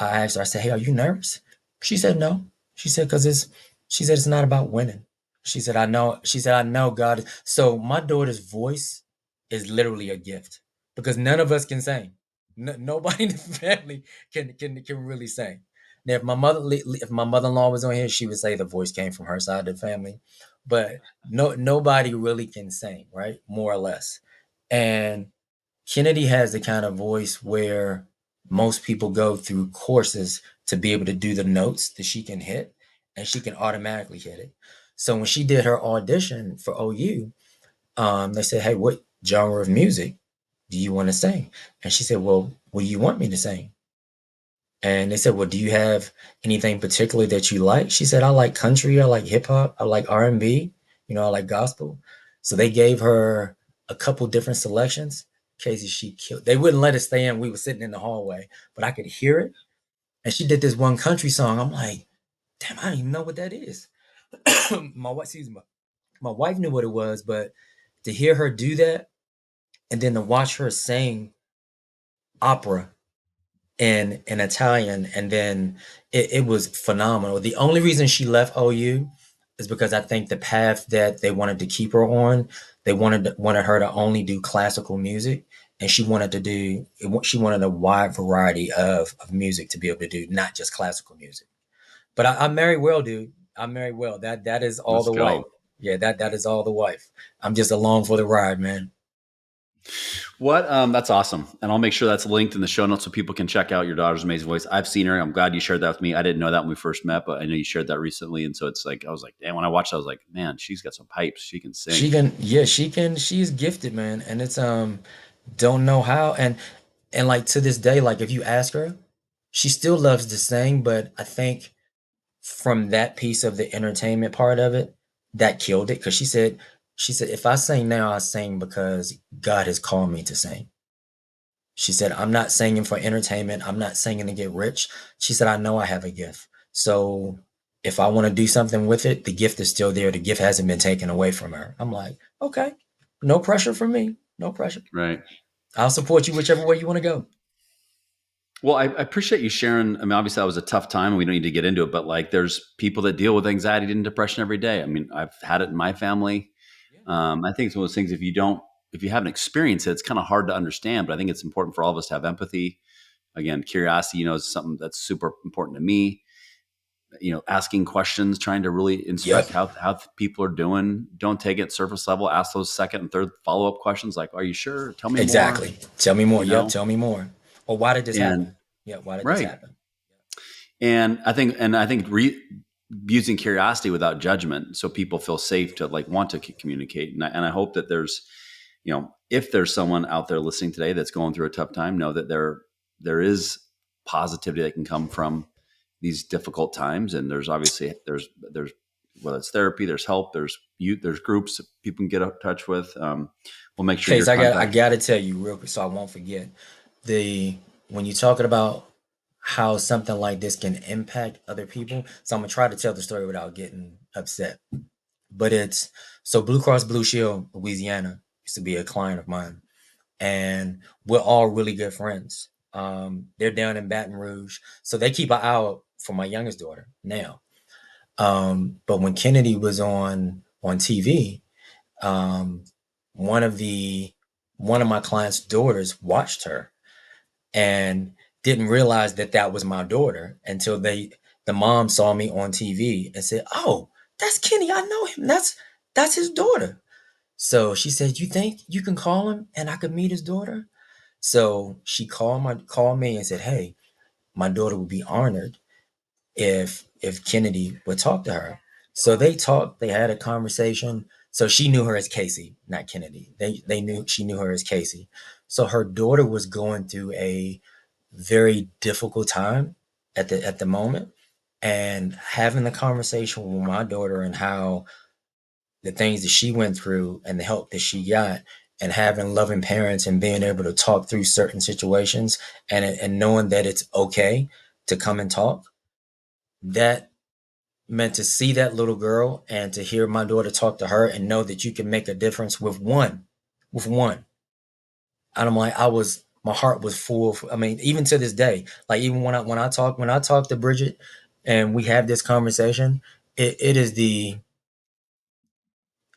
I asked her. I said, "Hey, are you nervous?" She said, "No." She said, "Cause it's." She said, "It's not about winning." She said, "I know." She said, "I know God." So my daughter's voice is literally a gift because none of us can sing. Nobody in the family can really sing. Now, if my mother-in-law was on here, she would say the voice came from her side of the family, but nobody really can sing, right? More or less. And Kennedy has the kind of voice where most people go through courses to be able to do the notes that she can hit, and she can automatically hit it. So when she did her audition for OU, they said, "Hey, what genre of music do you want to sing?" And she said, "Well, what do you want me to sing?" And they said, "Well, do you have anything particular that you like?" She said, "I like country, I like hip hop, I like R&B, I like gospel." So they gave her a couple different selections. Casey, she killed. They wouldn't let us stay in. We were sitting in the hallway, but I could hear it. And she did this one country song. I'm like, damn, I don't even know what that is. my wife, excuse me, my wife knew what it was, but to hear her do that and then to watch her sing opera in Italian, and then it was phenomenal. The only reason she left OU is because I think the path that they wanted to keep her on, they wanted her to only do classical music, and she wanted a wide variety of music to be able to do, not just classical music. But I'm married well, dude. I'm married well. That is all Let's the wife. go. Yeah, that is all the wife. I'm just along for the ride, man. What? That's awesome, and I'll make sure that's linked in the show notes so people can check out your daughter's amazing voice. I've seen her. I'm glad you shared that with me. I didn't know that when we first met, but I know you shared that recently, and so it's like I was like, and when I watched, it, I was like, man, she's got some pipes. She can She sing. can, yeah, she can. She's gifted, man, and it's don't know how, and like to this day, like if you ask her, she still loves to sing, but I think from that piece of the entertainment part of it, that killed it because she said if I sing now, I sing because God has called me to sing. She said, I'm not singing for entertainment. I'm not singing to get rich. She said, I know I have a gift. So if I want to do something with it, the gift is still there. The gift hasn't been taken away from her. I'm like, okay, no pressure from me. No pressure. Right. I'll support you whichever way you want to go. Well, I appreciate you sharing. I mean, obviously, that was a tough time, and we don't need to get into it. But like, there's people that deal with anxiety and depression every day. I mean, I've had it in my family. Yeah. I think it's one of those things. If you don't if you haven't experienced it, it's kind of hard to understand. But I think it's important for all of us to have empathy. Again, curiosity, is something that's super important to me. Asking questions, trying to really Yep. inspect how people are doing. Don't take it surface level. Ask those second and third follow up questions like, "Are you sure? Tell me more." Exactly. Tell me more. You Yep. know, Tell me more. Or why did this and happen? Yeah. Why did this right. happen? And I think using curiosity without judgment, so people feel safe to like want to communicate. And I hope that there's, if there's someone out there listening today that's going through a tough time, know that there is positivity that can come from these difficult times. And there's obviously there's whether it's therapy, there's help, there's groups that people can get in touch with. We'll make sure your Case, I contact. gotta tell you real quick so I won't forget. The When you're talking about how something like this can impact other people, so I'm gonna try to tell the story without getting upset. But it's so Blue Cross Blue Shield, Louisiana, used to be a client of mine, and we're all really good friends. They're down in Baton Rouge, so they keep an eye out for my youngest daughter now. But when Kennedy was on TV, um, one of the one of my client's daughters watched her and didn't realize that that was my daughter until the mom saw me on TV and said, "Oh, that's Kenny. I know him. That's his daughter." So she said, "You think you can call him and I could meet his daughter?" So she called me and said, "Hey, my daughter would be honored if Kennedy would talk to her." So they talked, they had a conversation. So she knew her as Kaci, not Kennedy. They knew she knew her as Kaci. So her daughter was going through a very difficult time at the moment. And having the conversation with my daughter and how the things that she went through and the help that she got and having loving parents and being able to talk through certain situations and knowing that it's okay to come and talk, that meant to see that little girl and to hear my daughter talk to her and know that you can make a difference with one. And I'm like, my heart was full. I mean, even to this day, like even when I talk to Bridget and we have this conversation, it is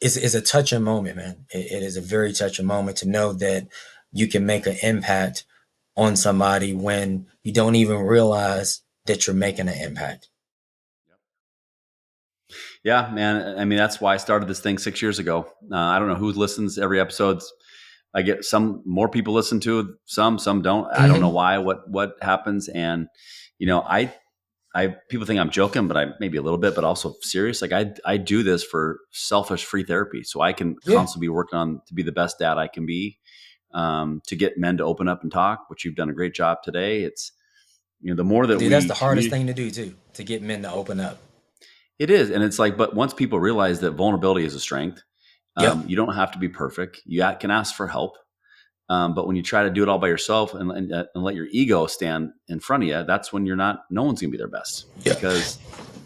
is a touching moment, man. It is a very touching moment to know that you can make an impact on somebody when you don't even realize that you're making an impact. Yeah, man. I mean, that's why I started this thing 6 years ago. I don't know who listens every episode. I get some more people listen to it, some don't. I don't know Mm-hmm. why, what happens. And, I people think I'm joking, but I maybe a little bit, but also serious. Like I do this for selfish free therapy. So I can Yeah, constantly be working on to be the best dad I can be, to get men to open up and talk, which you've done a great job today. It's, the more that dude, that's the we hardest communicate. thing to do too, to get men to open up. It is. And it's like, but once people realize that vulnerability is a strength, Yep. you don't have to be perfect. You can ask for help. But when you try to do it all by yourself and let your ego stand in front of you, that's when no one's gonna be their best Yep. because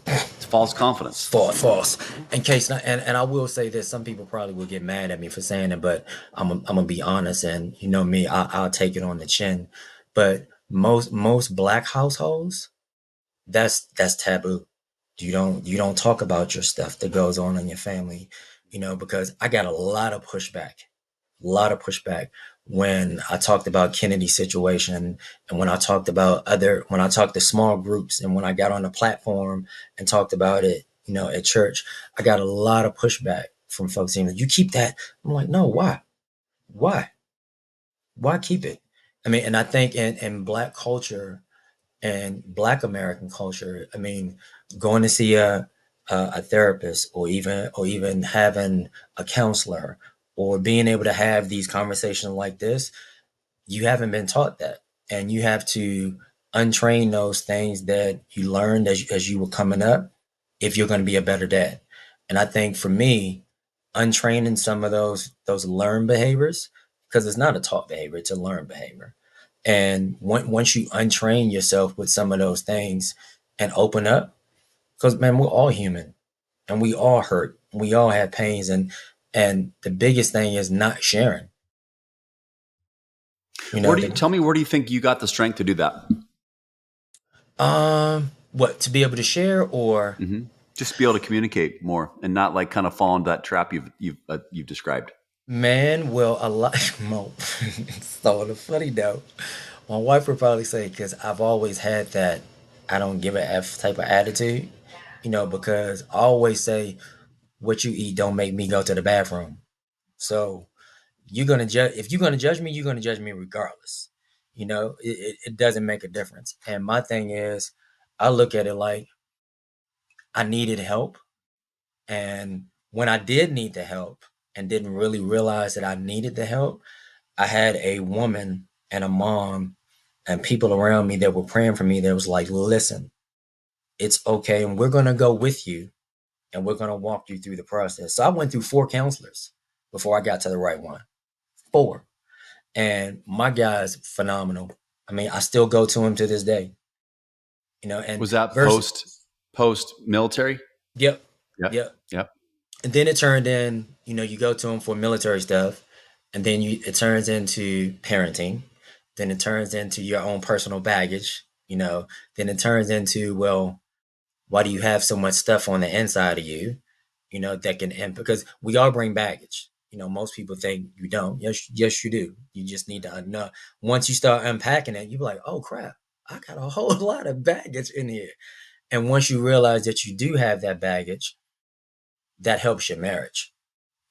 it's false confidence. False. In case, and I will say this, some people probably will get mad at me for saying it, but I'm gonna be honest, and you know me, I'll take it on the chin. But most black households, that's taboo. You don't talk about your stuff that goes on in your family, because I got a lot of pushback when I talked about Kennedy's situation and when I talked to small groups and when I got on the platform and talked about it, at church, I got a lot of pushback from folks saying, "You keep that." I'm like, "No, why? Why? Why keep it?" I mean, and I think in black culture and black American culture, I mean, going to see a therapist or even having a counselor or being able to have these conversations like this, you haven't been taught that. And you have to untrain those things that you learned as you were coming up if you're going to be a better dad. And I think for me, untraining some of those learned behaviors, because it's not a taught behavior, it's a learned behavior. And once you untrain yourself with some of those things and open up, because man, we're all human and we all hurt, we all have pains, and the biggest thing is not sharing. You Where know, do you tell me where do you think you got the strength to do that? what to be able to share or Hmm. Just be able to communicate more and not like kind of fall into that trap you've described. Man, well, a lot. So on a funny note, my wife would probably say because I've always had that I don't give a f type of attitude, because I always say what you eat don't make me go to the bathroom. So you're gonna judge if you're gonna judge me, you're gonna judge me regardless. It doesn't make a difference. And my thing is, I look at it like I needed help, and when I did need the help and didn't really realize that I needed the help, I had a woman and a mom and people around me that were praying for me that was like, listen, it's okay. And we're going to go with you and we're going to walk you through the process. So I went through 4 counselors before I got to the right one. 4. And my guy's phenomenal. I mean, I still go to him to this day, and Was that versus, post military? yep, Yep. yep. Yep. And then it turned in, you go to him for military stuff, and then it turns into parenting, then it turns into your own personal baggage, then it turns into, well, why do you have so much stuff on the inside of you, that can end, because we all bring baggage. Most people think you don't. Yes, you do. You just need to know. Once you start unpacking it, you're like, oh crap, I got a whole lot of baggage in here. And once you realize that you do have that baggage, that helps your marriage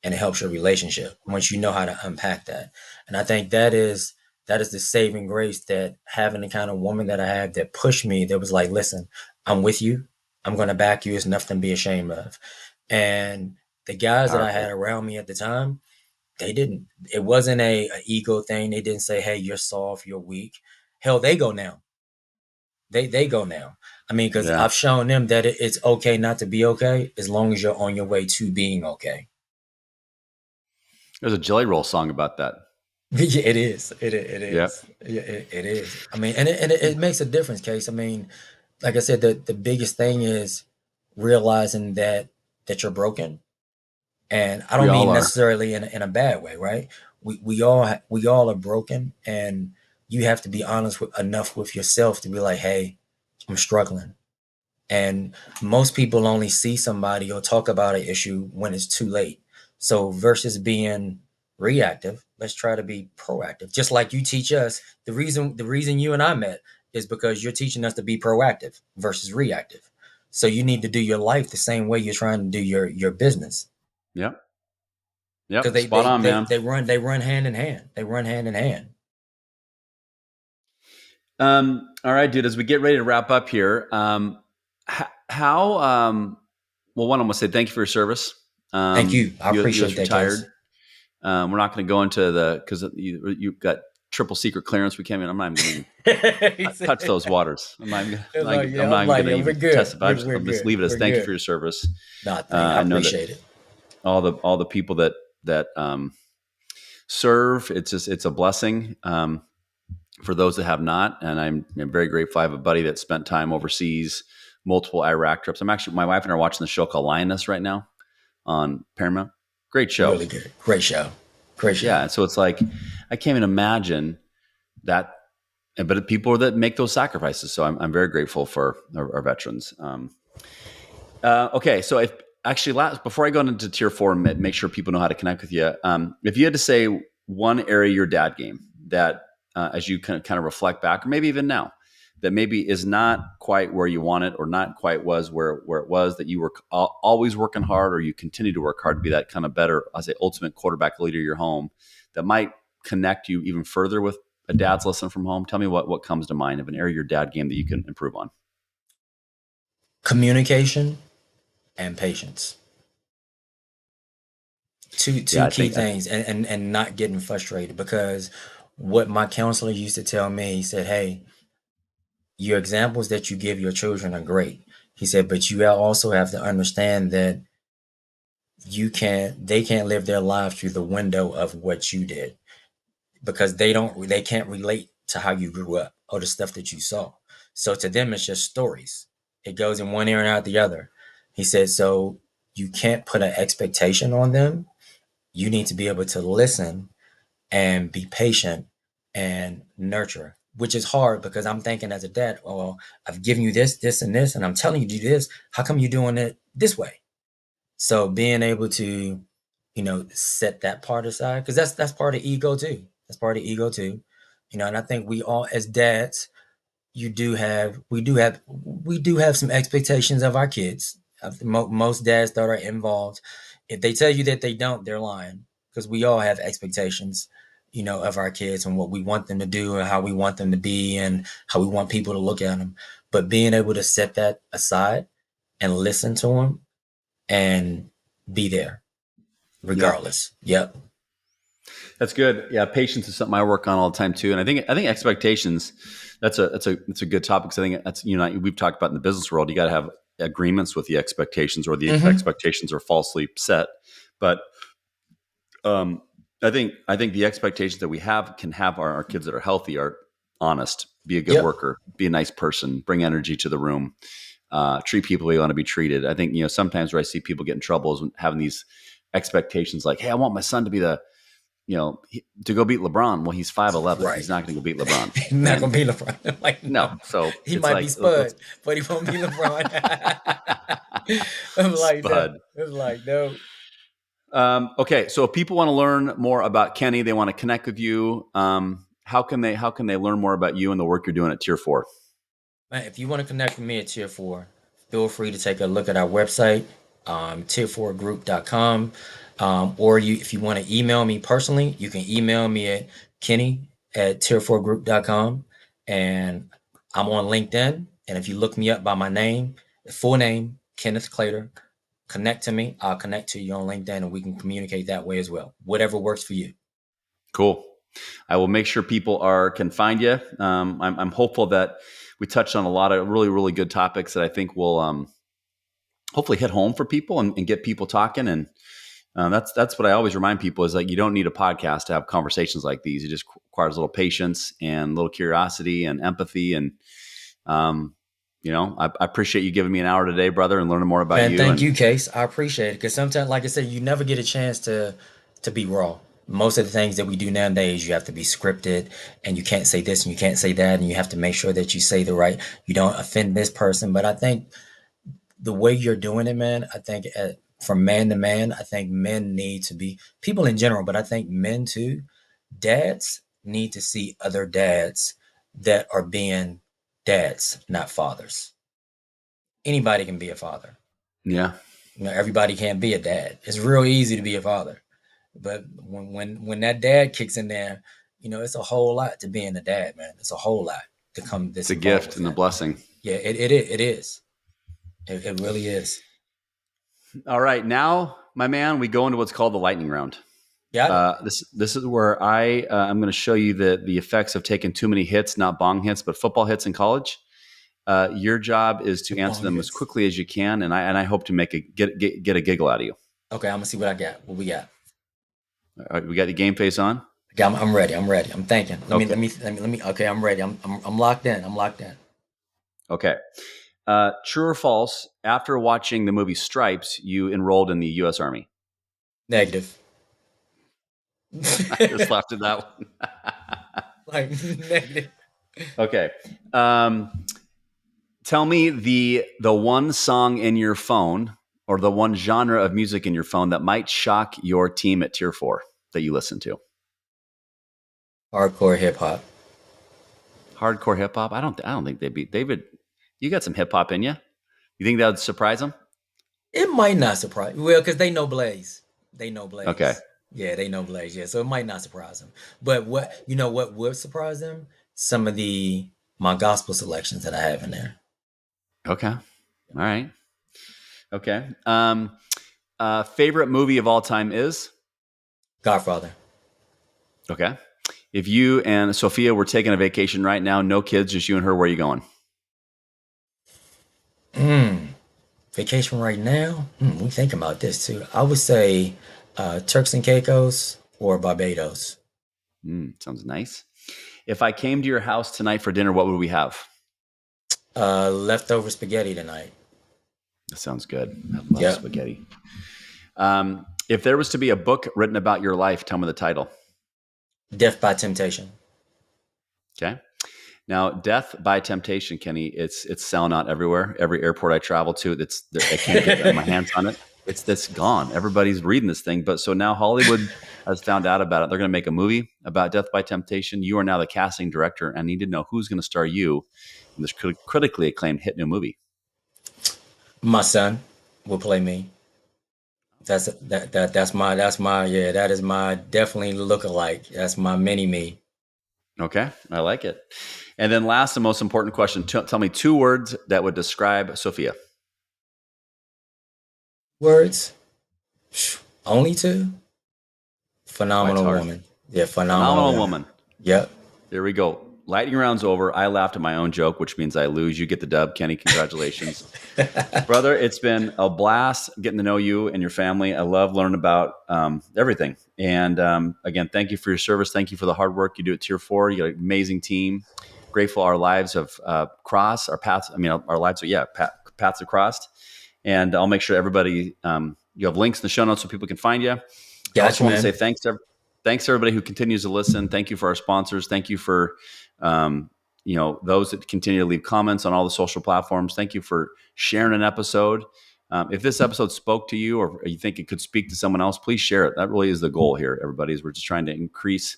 and it helps your relationship once you know how to unpack that. And I think that is the saving grace, that having the kind of woman that I have that pushed me, that was like, listen, I'm with you. I'm going to back you. It's nothing to be ashamed of. And the guys that I had Powerful. around me at the time, they didn't, it wasn't a ego thing. They didn't say, hey, you're soft, you're weak. Hell, they go now. They go now. I mean, because Yeah. I've shown them that it's okay not to be okay as long as you're on your way to being okay. There's a Jelly Roll song about that. Yeah, it is. It Yep. is. Yeah, it is. I mean, and it makes a difference, Case. I mean, like I said, the biggest thing is realizing that you're broken, and I We don't all mean are. necessarily in a bad way, right? We all are broken, and you have to be honest enough with yourself to be like, hey, I'm struggling. And most people only see somebody or talk about an issue when it's too late. So versus being reactive, let's try to be proactive. Just like you teach us, the reason you and I met is because you're teaching us to be proactive versus reactive. So you need to do your life the same way you're trying to do your business. Yep. Because Yep. they, Spot they on, they man. they run they run hand in hand. They run hand in hand. All right, dude. As we get ready to wrap up here, how? Well, one, I'm gonna say thank you for your service. Thank you. I U.S. appreciate that, Case. retired. We're not going to go into the because you've got triple secret clearance. We can't. Even, I'm not even going to even He touch said, those waters. I'm not even. like, I'm yeah, not I'm even like, going to yeah, we're even good. testify. We're I'm just good. leave it as We're thank you for good. your service. Nah, thank. I I know that appreciate it. all the people that serve. It's a blessing. For those that have not, and I'm very grateful. I have a buddy that spent time overseas, multiple Iraq trips. My wife and I are watching the show called Lioness right now on Paramount. Great show. Really good. Great show. Great show. Yeah. And so it's like, I can't even imagine that, but people that make those sacrifices. So I'm very grateful for our veterans. Okay. So before I go into tier 4 and make sure people know how to connect with you, if you had to say one area of your dad game that, as you kind of reflect back, or maybe even now, that maybe is not quite where you want it, or not quite was where it was, that you were always working hard, or you continue to work hard to be that kind of better, as a ultimate quarterback leader of your home, that might connect you even further with a dad's lesson from home. Tell me what comes to mind of an area of your dad game that you can improve on. Communication and patience. Two Yeah, two key things, and not getting frustrated, because what my counselor used to tell me, he said, hey, your examples that you give your children are great. He said, but you also have to understand that they can't live their lives through the window of what you did, because they can't relate to how you grew up or the stuff that you saw. So to them, it's just stories. It goes in one ear and out the other. He said, so you can't put an expectation on them. You need to be able to listen and be patient and nurture, which is hard, because I'm thinking as a dad, oh, I've given you this, this, and this, and I'm telling you to do this. How come you're doing it this way? So being able to set that part aside, because that's part of ego too. That's part of ego too. And I think we all, as dads, we do have some expectations of our kids. Most dads that are involved, if they tell you that they don't, they're lying, because we all have expectations, of our kids and what we want them to do and how we want them to be and how we want people to look at them. But being able to set that aside and listen to them and be there Yeah. regardless. Yep. That's good. Yeah, patience is something I work on all the time too, and I think expectations. That's a good topic. Because I think that's we've talked about in the business world. You got to have agreements with the expectations, or the Mm-hmm. expectations are falsely set. But um, I think the expectations that we have can have our kids that are healthy, are honest, be a good Yep. worker, be a nice person, bring energy to the room, treat people the way you want to be treated. I think sometimes where I see people get in trouble is when having these expectations like, hey, I want my son to be to go beat LeBron. Well, he's 5'11". Right. He's not going to go beat LeBron. Not And gonna be LeBron. Like, no, no, so he it's might be like, Spud, let's but he won't be LeBron. I'm like, no. spud. It's like, no. Okay, so if people want to learn more about Kenny, they want to connect with you. How can they learn more about you and the work you're doing at Tier 4? Man, if you want to connect with me at Tier 4, feel free to take a look at our website, tier4group.com. Or if you want to email me personally, you can email me at kenny at tier4group.com. And I'm on LinkedIn. And if you look me up by my name, full name, Kenneth Claytor, connect to me. I'll connect to you on LinkedIn and we can communicate that way as well. Whatever works for you. Cool. I will make sure people can find you. I'm hopeful that we touched on a lot of really, really good topics that I think will hopefully hit home for people and get people talking. And that's what I always remind people is like, you don't need a podcast to have conversations like these. It just requires a little patience and a little curiosity and empathy. And, I appreciate you giving me an hour today, brother, and learning more about Man, you. thank And you, Case. I appreciate it, because sometimes, like I said, you never get a chance to be raw. Most of the things that we do nowadays, you have to be scripted, and you can't say this and you can't say that, and you have to make sure that you say the right. You don't offend this person. But I think the way you're doing it, man, I think from man to man, I think men need to be, people in general, but I think men too, dads need to see other dads that are being dads, not fathers. Anybody can be a father. yeah, Everybody can't be a dad. It's real easy to be a father, but when that dad kicks in there, it's a whole lot to being a dad, man. It's a whole lot to come it's this a involved gift with and a that. blessing. Yeah, it is. It really is. All right. Now, my man, we go into what's called the lightning round. Got it. This is where I'm going to show you the effects of taking too many hits, not bong hits, but football hits in college. Your job is to answer Long them as hits. quickly as you can, and I hope to make get a giggle out of you. Okay, I'm gonna see what I got. What we got? All right, we got the game face on. Okay, I'm ready. I'm ready. I'm thinking. Let me Okay. let me let me let me. Okay, I'm ready. I'm locked in. I'm locked in. Okay. True or false? After watching the movie Stripes, you enrolled in the U.S. Army. Negative. I just laughed at that one. Like, negative. Okay. Tell me the one song in your phone or the one genre of music in your phone that might shock your team at Tier 4 that you listen to. Hardcore hip hop. Hardcore hip hop. I don't think they'd be David. You got some hip hop in you. You think that would surprise them? It might not surprise. Well, because they know Blaze. They know Okay. Blaze. Yeah, they know Blaze. Yeah, so it might not surprise them. But what would surprise them? Some of the my gospel selections that I have in there. Okay. All right. Okay. Favorite movie of all time is? Godfather. Okay. If you and Sophia were taking a vacation right now, no kids, just you and her, where are you going? Mm. Vacation right now. We think about this too. I would say Turks and Caicos or Barbados. Sounds nice. If I came to your house tonight for dinner, what would we have? Leftover spaghetti tonight. That sounds good. I love Yep. spaghetti. If there was to be a book written about your life, tell me the title. Death by Temptation. Okay. Now, Death by Temptation, Kenny, it's selling out everywhere. Every airport I travel to, I can't get my hands on it. It's that's gone. Everybody's reading this thing, but so now Hollywood has found out about it. They're going to make a movie about Death by Temptation. You are now the casting director, and need to know who's going to star you in this critically acclaimed hit new movie. My son will play me. That's my yeah, that is my definitely look-alike. That's my mini me. Okay, I like it. And then last and most important question: tell me two words that would describe Sophia. Words? Only two? Why it's Phenomenal hard. woman. Yeah, phenomenal Phenomenal woman. woman. Yep. There we go. Lightning round's over. I laughed at my own joke, which means I lose. You get the dub, Kenny. Congratulations. Brother, it's been a blast getting to know you and your family. I love learning about everything. And again, thank you for your service. Thank you for the hard work you do at Tier 4. You got an amazing team. Grateful our lives have crossed, our paths. I mean, our lives are, paths have crossed. And I'll make sure everybody, you have links in the show notes so people can find you. I also Gotcha, want to say man. thanks to everybody who continues to listen. Thank you for our sponsors. Thank you for um, those that continue to leave comments on all the social platforms. Thank you for sharing an episode. If this episode spoke to you or you think it could speak to someone else, please share it. That really is the goal here, everybody, is we're just trying to increase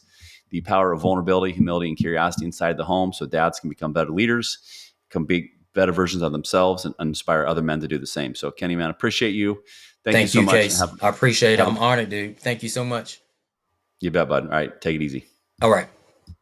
the power of vulnerability, humility, and curiosity inside the home so dads can become better leaders, can be better versions of themselves, and inspire other men to do the same. So, Kenny, man, appreciate you. Thank you Thank so you, much. And Case. I appreciate it. have a, I'm honored, dude. Thank you so much. you bet, bud. All right, take it easy. All right.